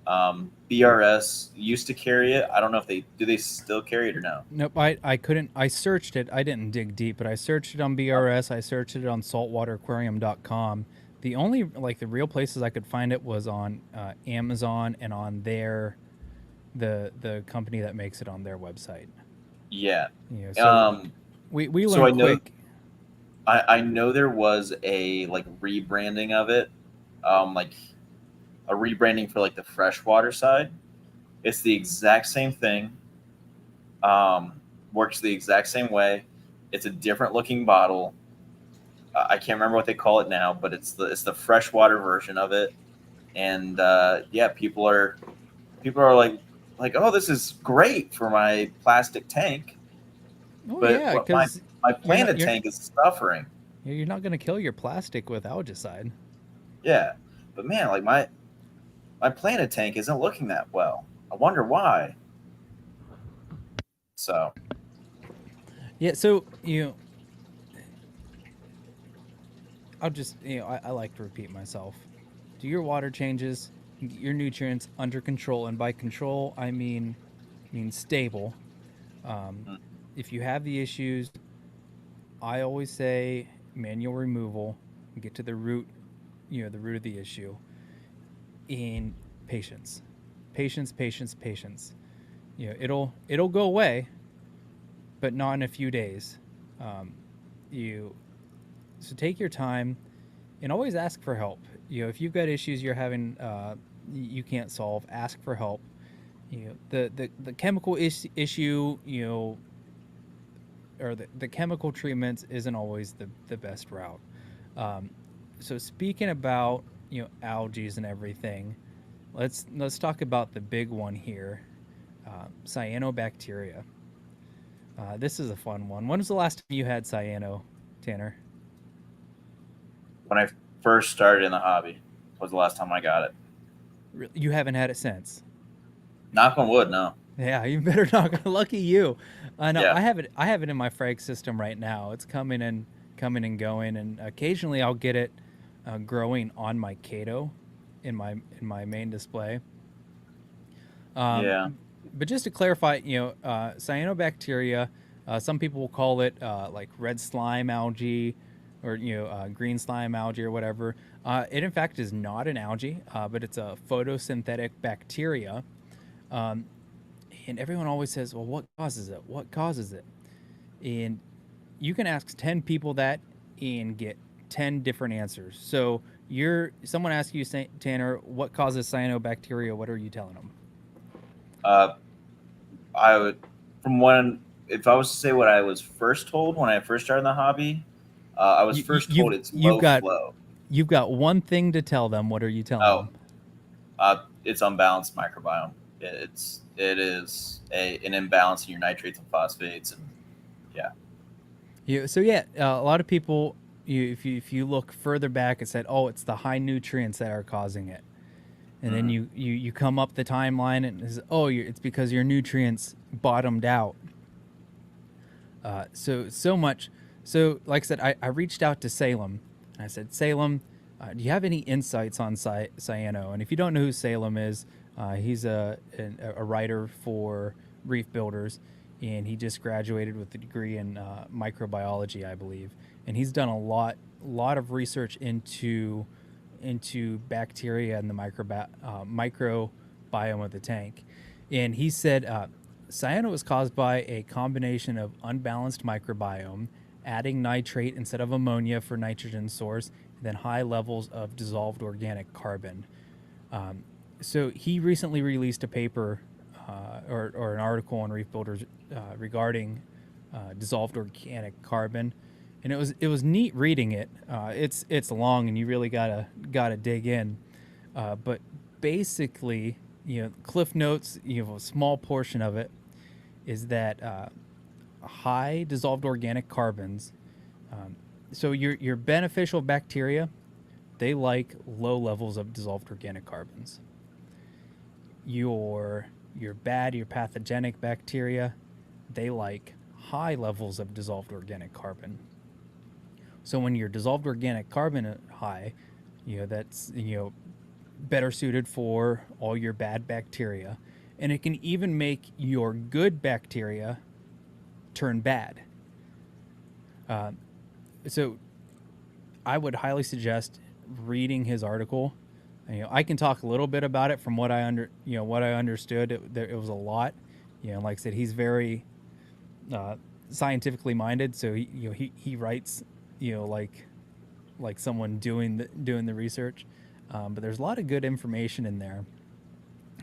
BRS used to carry it. I don't know if they still carry it or no. Nope, I couldn't. I searched it. I didn't dig deep, but I searched it on BRS. I searched it on saltwateraquarium.com. The only the real places I could find it was on Amazon and on the company that makes it on their website. Yeah. So we learned quick. I know there was a rebranding of it, like a rebranding for the freshwater side. It's the exact same thing. Works the exact same way. It's a different looking bottle. I can't remember what they call it now, but it's the freshwater version of it. And people are like, oh, this is great for my plastic tank. Oh, but yeah, because my planet tank is suffering. You're not going to kill your plastic with algicide. Yeah, but man, my planet tank isn't looking that well. I wonder why. So. Yeah, so I'll just I like to repeat myself. Do your water changes, get your nutrients under control, and by control I mean stable. If you have the issues, I always say manual removal, get to the root, the root of the issue. In patience. It'll go away, but not in a few days. So take your time, and always ask for help. If you've got issues you're having, you can't solve, ask for help. The chemical issue, or the chemical treatments isn't always the best route. So speaking about algae and everything, let's talk about the big one here, cyanobacteria. This is a fun one. When was the last time you had cyano, Tanner? When I first started in the hobby was the last time I got it. You haven't had it since? Knock on wood, no. Yeah, you better knock. Lucky you. No, yeah. I have it in my frag system right now. It's coming and going, and occasionally I'll get it growing on my Kato in my main display. Yeah. But just to clarify, cyanobacteria, some people will call it like red slime algae, or green slime algae or whatever. It in fact is not an algae, but it's a photosynthetic bacteria. And everyone always says, well, what causes it? What causes it? And you can ask 10 people that and get 10 different answers. So someone asks you, Tanner, what causes cyanobacteria? What are you telling them? I would, if I was to say what I was first told when I first started in the hobby, I was told it's low flow. You've got one thing to tell them. What are you telling them? It's unbalanced microbiome. It is an imbalance in your nitrates and phosphates, and a lot of people, if you look further back, it said, oh, it's the high nutrients that are causing it, and then you come up the timeline and it's, it's because your nutrients bottomed out. So much So, like I said, I reached out to Salem. And I said, Salem, do you have any insights on Cyano? And if you don't know who Salem is, he's a writer for Reef Builders, and he just graduated with a degree in microbiology, I believe. And he's done a lot of research into bacteria and the microbiome of the tank. And he said cyano is caused by a combination of unbalanced microbiome, adding nitrate instead of ammonia for nitrogen source, and then high levels of dissolved organic carbon. So he recently released a paper or an article on Reef Builders regarding dissolved organic carbon, and it was neat reading it. It's long and you really gotta dig in, but basically, Cliff Notes, a small portion of it is that high dissolved organic carbons. So your beneficial bacteria, they like low levels of dissolved organic carbons. Your pathogenic bacteria, they like high levels of dissolved organic carbon. So when your dissolved organic carbon is high, that's better suited for all your bad bacteria, and it can even make your good bacteria turn bad. So I would highly suggest reading his article. I can talk a little bit about it from what I understood. It was a lot. Like I said, he's very scientifically minded, so he writes like someone doing the research. But there's a lot of good information in there.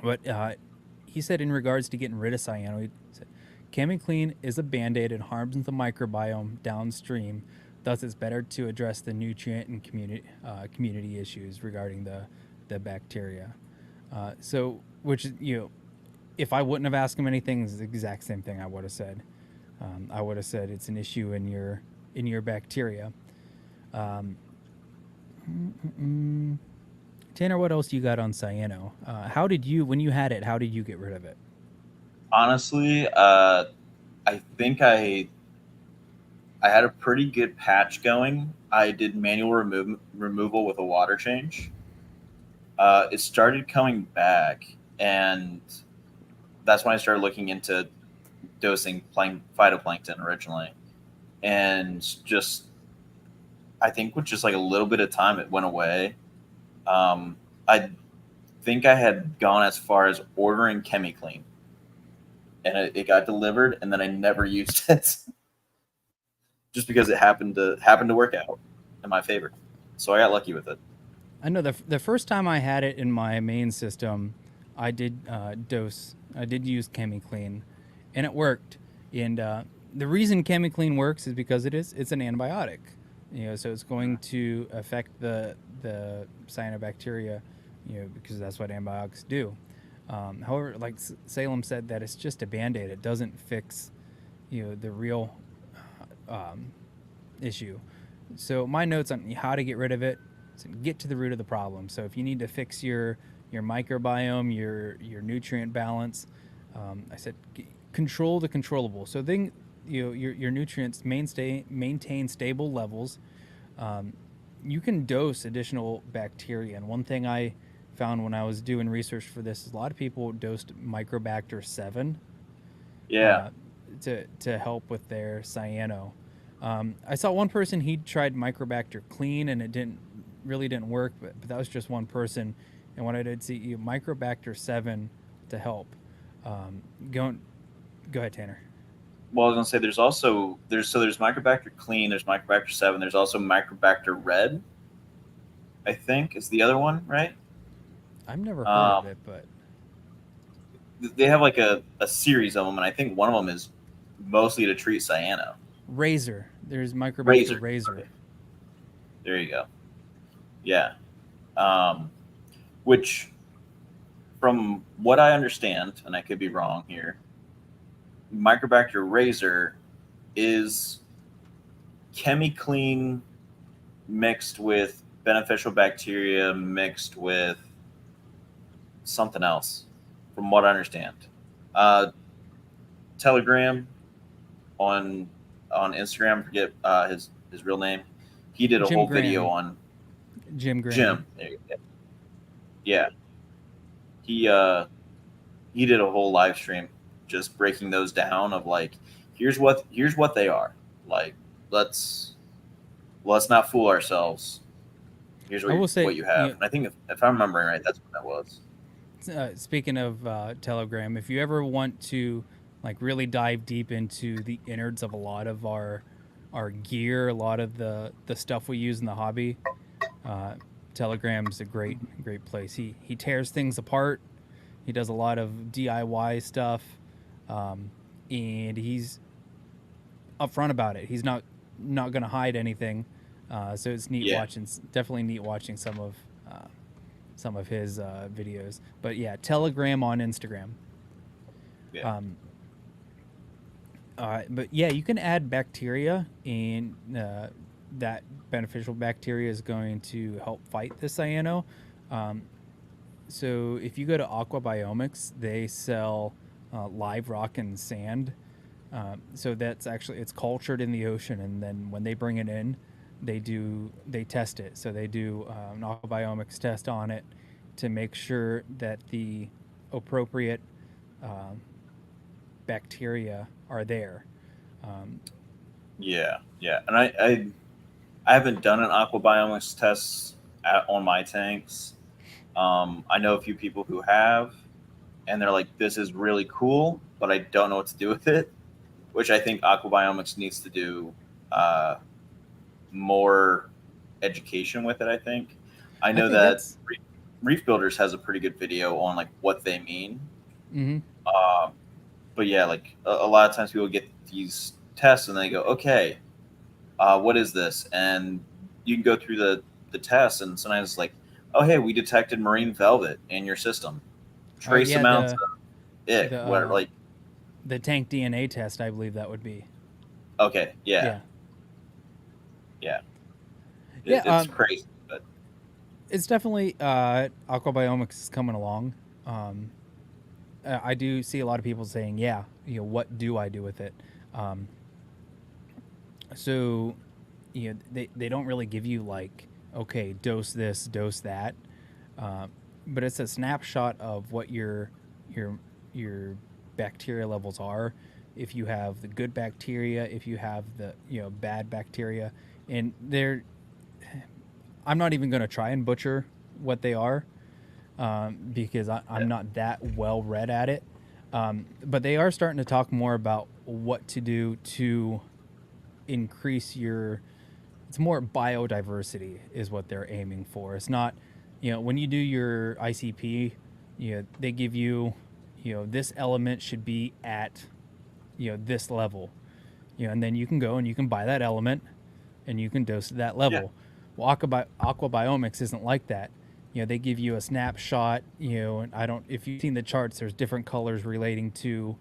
But he said in regards to getting rid of cyano, he said, ChemiClean is a band-aid and harms the microbiome downstream. Thus, it's better to address the nutrient and community issues regarding the bacteria. So, which if I wouldn't have asked him anything, it's the exact same thing I would have said. I would have said it's an issue in your bacteria. Tanner, what else you got on cyano? How did you, when you had it, how did you get rid of it? Honestly, I think I had a pretty good patch going. I did manual removal with a water change. It started coming back, and that's when I started looking into dosing phytoplankton originally. And just, I think with just like a little bit of time, it went away. I think I had gone as far as ordering ChemiClean, and it got delivered, and then I never used it just because it happened to work out in my favor. So I got lucky with it. I know the first time I had it in my main system, I did I did use ChemiClean, and it worked. And the reason ChemiClean works is because it's an antibiotic. So it's going to affect the cyanobacteria, because that's what antibiotics do. However, like Salem said, that it's just a band-aid. It doesn't fix, the real issue. So my notes on how to get rid of it is get to the root of the problem. So if you need to fix your microbiome, your nutrient balance, I said control the controllable. So then your nutrients maintain stable levels. You can dose additional bacteria, and one thing I found when I was doing research for this is a lot of people dosed Microbacter 7. Yeah. To help with their cyano. I saw one person, he tried Microbacter Clean, and it really didn't work, but that was just one person. And what I did see, Microbacter 7 to help. Go ahead, Tanner. Well, I was gonna say there's Microbacter Clean, there's Microbacter 7, there's also Microbacter Red, I think is the other one, right? I've never heard of it, but they have like a series of them, and I think one of them is mostly to treat cyano. Razor. There's Microbacter Razor. Okay. There you go. Yeah. Which, from what I understand, and I could be wrong here, Microbacter Razor is ChemiClean mixed with beneficial bacteria mixed with something else, from what I understand. Telegram on on Instagram. I forget his real name. He did a Jim whole Graham. video on Jim Graham. Jim. There you go. Yeah, he did a whole live stream just breaking those down of like, here's what they are. Like, let's not fool ourselves. Here's I will say, what you have. And I think if I'm remembering right, that's what that was. speaking of Telegram, if you ever want to like really dive deep into the innards of a lot of our gear, a lot of the stuff we use in the hobby, Telegram's a great place. He tears things apart. He does a lot of DIY stuff, and he's upfront about it. He's not going to hide anything. So it's neat watching. Definitely neat watching some of his videos. But yeah, Telegram on Instagram. Yeah. But yeah, you can add bacteria, and that beneficial bacteria is going to help fight the cyano. So if you go to Aquabiomics, they sell live rock and sand. So that's actually, it's cultured in the ocean, and then when they bring it in, they test it. So they do an Aquabiomics test on it to make sure that the appropriate bacteria are there. Yeah, and I haven't done an aquabiomics test on my tanks. I know a few people who have, and they're like, this is really cool, but I don't know what to do with it, which I think aquabiomics needs to do more education with it. I think I know that Reef Builders has a pretty good video on like what they mean. Mm-hmm. But yeah, like a lot of times people get these tests and they go, okay, what is this? And you can go through the tests, and sometimes it's like, oh, hey, we detected marine velvet in your system. Trace amounts of ick. Like the tank DNA test, I believe that would be. Okay. Yeah. It's crazy, but it's definitely aquabiomics is coming along. I do see a lot of people saying, yeah, what do I do with it? So, they don't really give you like, okay, dose this, dose that, but it's a snapshot of what your bacteria levels are. If you have the good bacteria, if you have the bad bacteria, and I'm not even going to try and butcher what they are, because I'm not that well read at it. But they are starting to talk more about what to do to increase it's more biodiversity is what they're aiming for. It's not, when you do your ICP, they give you, this element should be at, this level, and then you can go and you can buy that element and you can dose at that level. Well, aquabiomics isn't like that. They give you a snapshot, and if you've seen the charts, there's different colors relating to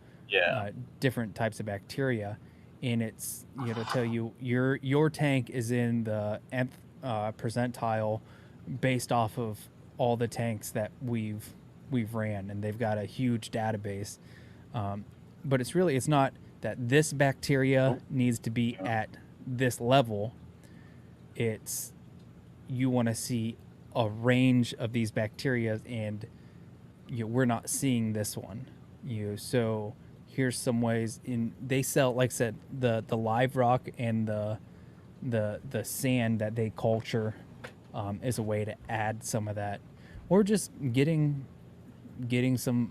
different types of bacteria. And it's, to tell you your tank is in the nth percentile based off of all the tanks that we've ran, and they've got a huge database. But it's not that this bacteria needs to be at this level. It's, you want to see a range of these bacteria, and we're not seeing this one. So here's some ways they sell, like I said, the live rock and the sand that they culture is a way to add some of that, or just getting some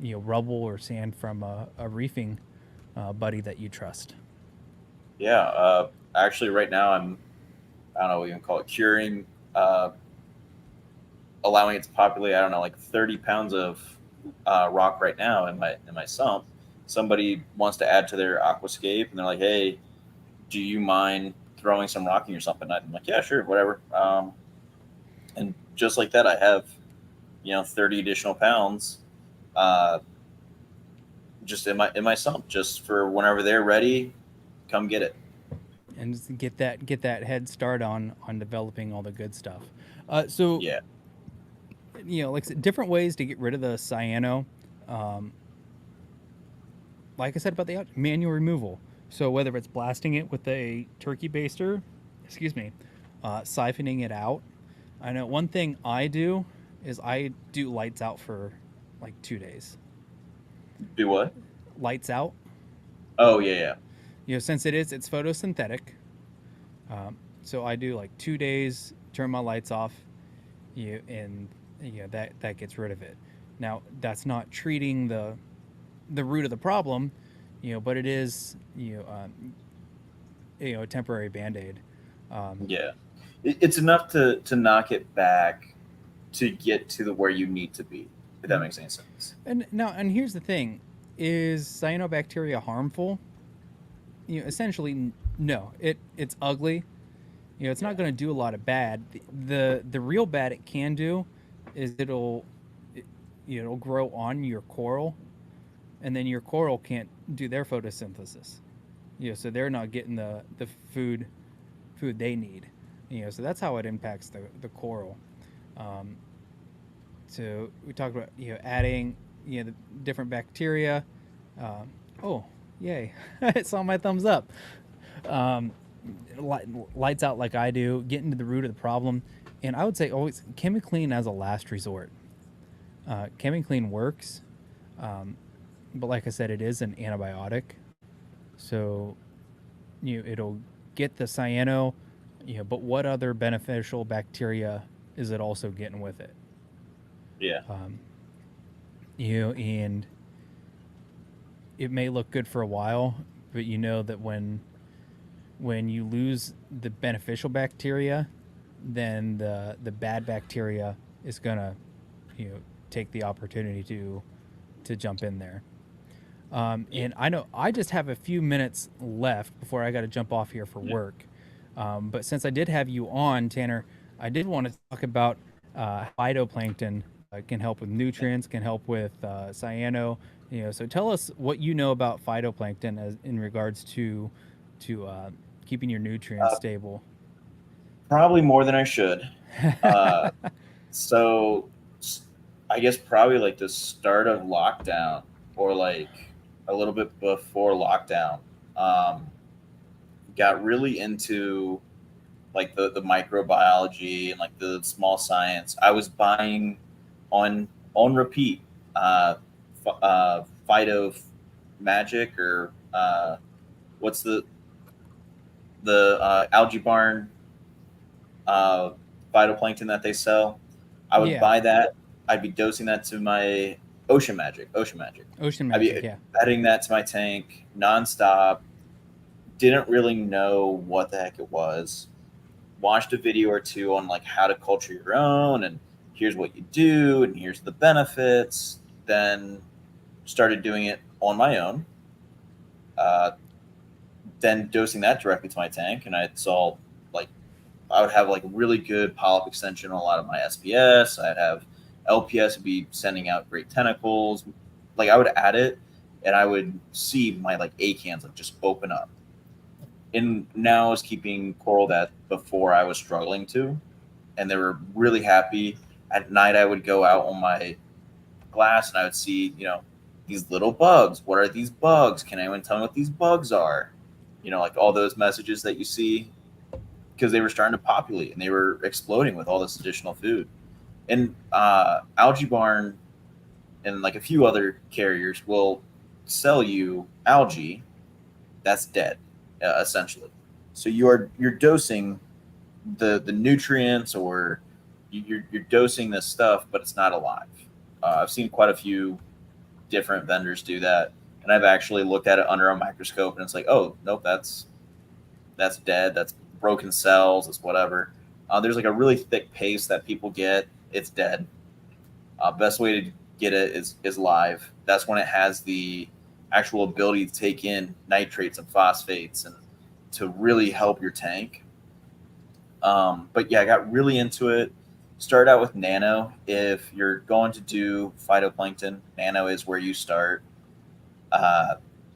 rubble or sand from a reefing buddy that you trust. Actually right now I don't know what you can call it, curing, allowing it to populate, I don't know, like 30 pounds of rock right now in my sump. Somebody wants to add to their aquascape, and they're like, hey, do you mind throwing some rock in your sump at night? I'm like, yeah, sure, whatever. And just like that, I have 30 additional pounds just in my sump, just for whenever they're ready, come get it. And just get that head start on developing all the good stuff. Like I said, different ways to get rid of the cyano. Like I said about the manual removal. So whether it's blasting it with a turkey baster, excuse me, siphoning it out. I know one thing I do is I do lights out for like 2 days. Do what? Lights out. Oh yeah, yeah. Since it's photosynthetic. So I do like 2 days, turn my lights off, and that gets rid of it. Now that's not treating the root of the problem, but it is a temporary band aid. Yeah. It's enough to knock it back to get to the where you need to be. If that makes any sense. And here's the thing: is cyanobacteria harmful? Essentially, no. It's ugly. It's not going to do a lot of bad. The real bad it can do is it'll grow on your coral, and then your coral can't do their photosynthesis. So they're not getting the food they need. So that's how it impacts the coral. So we talked about adding the different bacteria. Oh, yay! I saw my thumbs up. Lights out like I do, getting to the root of the problem, and I would say always ChemiClean as a last resort. ChemiClean works, but like I said, it is an antibiotic, so it'll get the cyano, but what other beneficial bacteria is it also getting with it? Yeah. And it may look good for a while, but that when you lose the beneficial bacteria, then the bad bacteria is gonna take the opportunity to jump in there. And I know I just have a few minutes left before I got to jump off here for work. But since I did have you on, Tanner, I did want to talk about phytoplankton can help with nutrients, can help with cyano. So tell us what you know about phytoplankton as in regards to keeping your nutrients stable. Probably more than I should. So I guess probably like the start of lockdown or like a little bit before lockdown, got really into like the microbiology and like the small science. I was buying on repeat phyto magic or what's the algae barn phytoplankton that they sell. I would buy that. I'd be dosing that to my ocean magic. I'd be adding that to my tank nonstop. Didn't really know what the heck it was. Watched a video or two on like how to culture your own and here's what you do and here's the benefits. Then started doing it on my own. Then dosing that directly to my tank, and I saw like I would have like really good polyp extension on a lot of my SPS. I'd have LPS would be sending out great tentacles. Like I would add it, and I would see my like acans like just open up. And now I was keeping coral that before I was struggling to, and they were really happy. At night, I would go out on my glass and I would see, these little bugs. What are these bugs? Can anyone tell me what these bugs are? Like all those messages that you see, because they were starting to populate and they were exploding with all this additional food. And Algae Barn and like a few other carriers will sell you algae that's dead, essentially. So you're dosing the nutrients or you're dosing this stuff, but it's not alive. I've seen quite a few different vendors do that, and I've actually looked at it under a microscope, and it's like, oh nope, that's dead. That's broken cells. It's whatever. There's like a really thick paste that people get. It's dead. Best way to get it is live. That's when it has the actual ability to take in nitrates and phosphates and to really help your tank. But yeah, I got really into it. Start out with nano. If you're going to do phytoplankton, nano is where you start.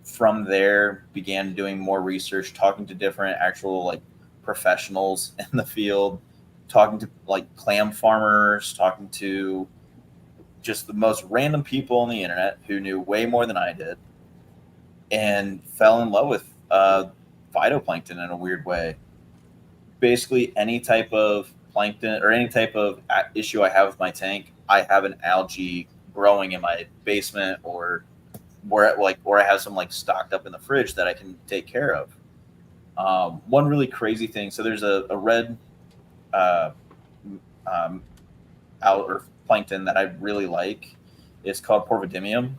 From there, began doing more research, talking to different actual like professionals in the field, talking to like clam farmers, talking to just the most random people on the internet who knew way more than I did, and fell in love with phytoplankton in a weird way. Basically, any type of plankton or any type of issue I have with my tank, I have an algae growing in my basement or or I have some like stocked up in the fridge that I can take care of. One really crazy thing. So there's a red uh, um, or plankton that I really like. It's called Porphydymium.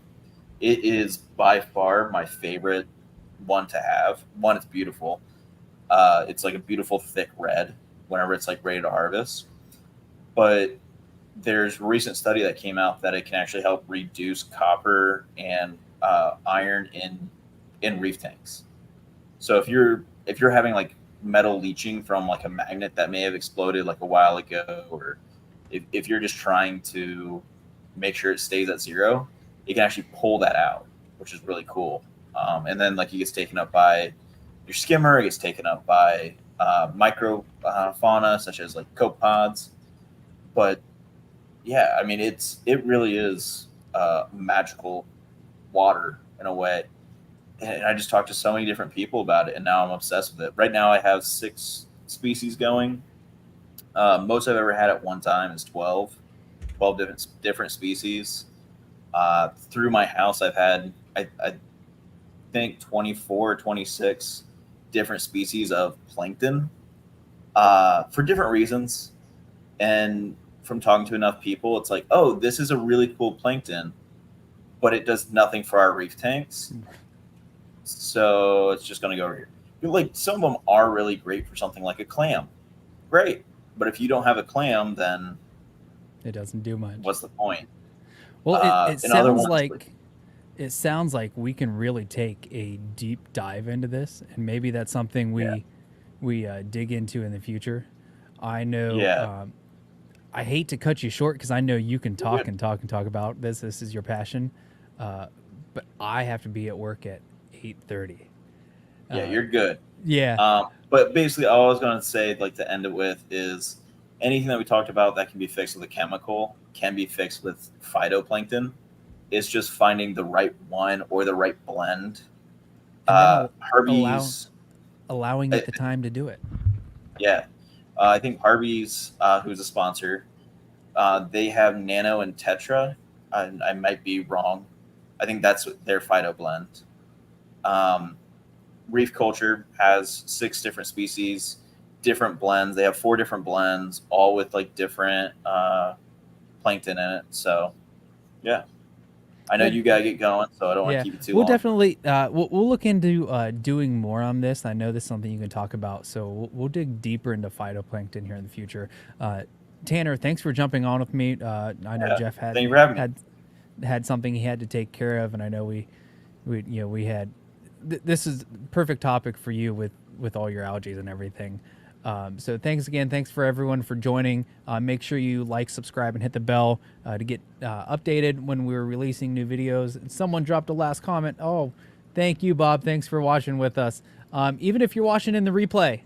It is by far my favorite one to have. One, it's beautiful. It's like a beautiful thick red whenever it's like ready to harvest. But there's a recent study that came out that it can actually help reduce copper and iron in reef tanks. So if you're having like metal leaching from like a magnet that may have exploded like a while ago, or if you're just trying to make sure it stays at zero, it can actually pull that out, which is really cool. And then like it gets taken up by your skimmer, it gets taken up by micro fauna such as like copepods. But yeah, I mean it really is magical water in a way. And I just talked to so many different people about it, and now I'm obsessed with it. Right now, I have 6 species going. Most I've ever had at one time is 12 different species. Through my house, I've had I think 24 or 26 different species of plankton for different reasons. And from talking to enough people, it's like, oh, this is a really cool plankton, but it does nothing for our reef tanks. So it's just going to go over here. Like some of them are really great for something like a clam. Great. But if you don't have a clam, then It doesn't do much. what's the point? Well, it and other sounds ones, like we can really take a deep dive into this, and maybe that's something we dig into in the future. I know. Yeah. I hate to cut you short because I know you can talk good. and talk and talk about this. This is your passion, but I have to be at work at 8:30. Yeah, you're good. Yeah. But basically, all I was going to say, like to end it with, is anything that we talked about that can be fixed with a chemical can be fixed with phytoplankton. It's just finding the right one or the right blend. And then Harvey's, allowing it the time to do it. yeah, I think Harvey's, who's a sponsor, they have Nano and Tetra. I might be wrong. I think that's their phyto blend. Reef Culture has 6 different species, different blends. They have 4 different blends, all with like different plankton in it. So, yeah, I know you gotta get going, so I don't want to keep it too we'll long. definitely we'll look into doing more on this. I know this is something you can talk about, so we'll dig deeper into phytoplankton here in the future. Tanner, thanks for jumping on with me. I know Jeff Thank you for having me. had something he had to take care of, and I know we had this is perfect topic for you with all your algae and everything. So thanks again. Thanks for everyone for joining. Make sure you like, subscribe, and hit the bell to get updated when we're releasing new videos. Someone dropped a last comment. Oh, thank you, Bob. Thanks for watching with us. Even if you're watching in the replay,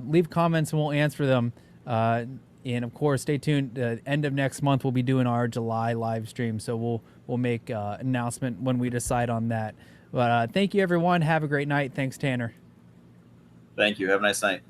leave comments and we'll answer them. And of course, stay tuned. End of next month, we'll be doing our July live stream. So we'll make an announcement when we decide on that. But thank you, everyone. Have a great night. Thanks, Tanner. Thank you. Have a nice night.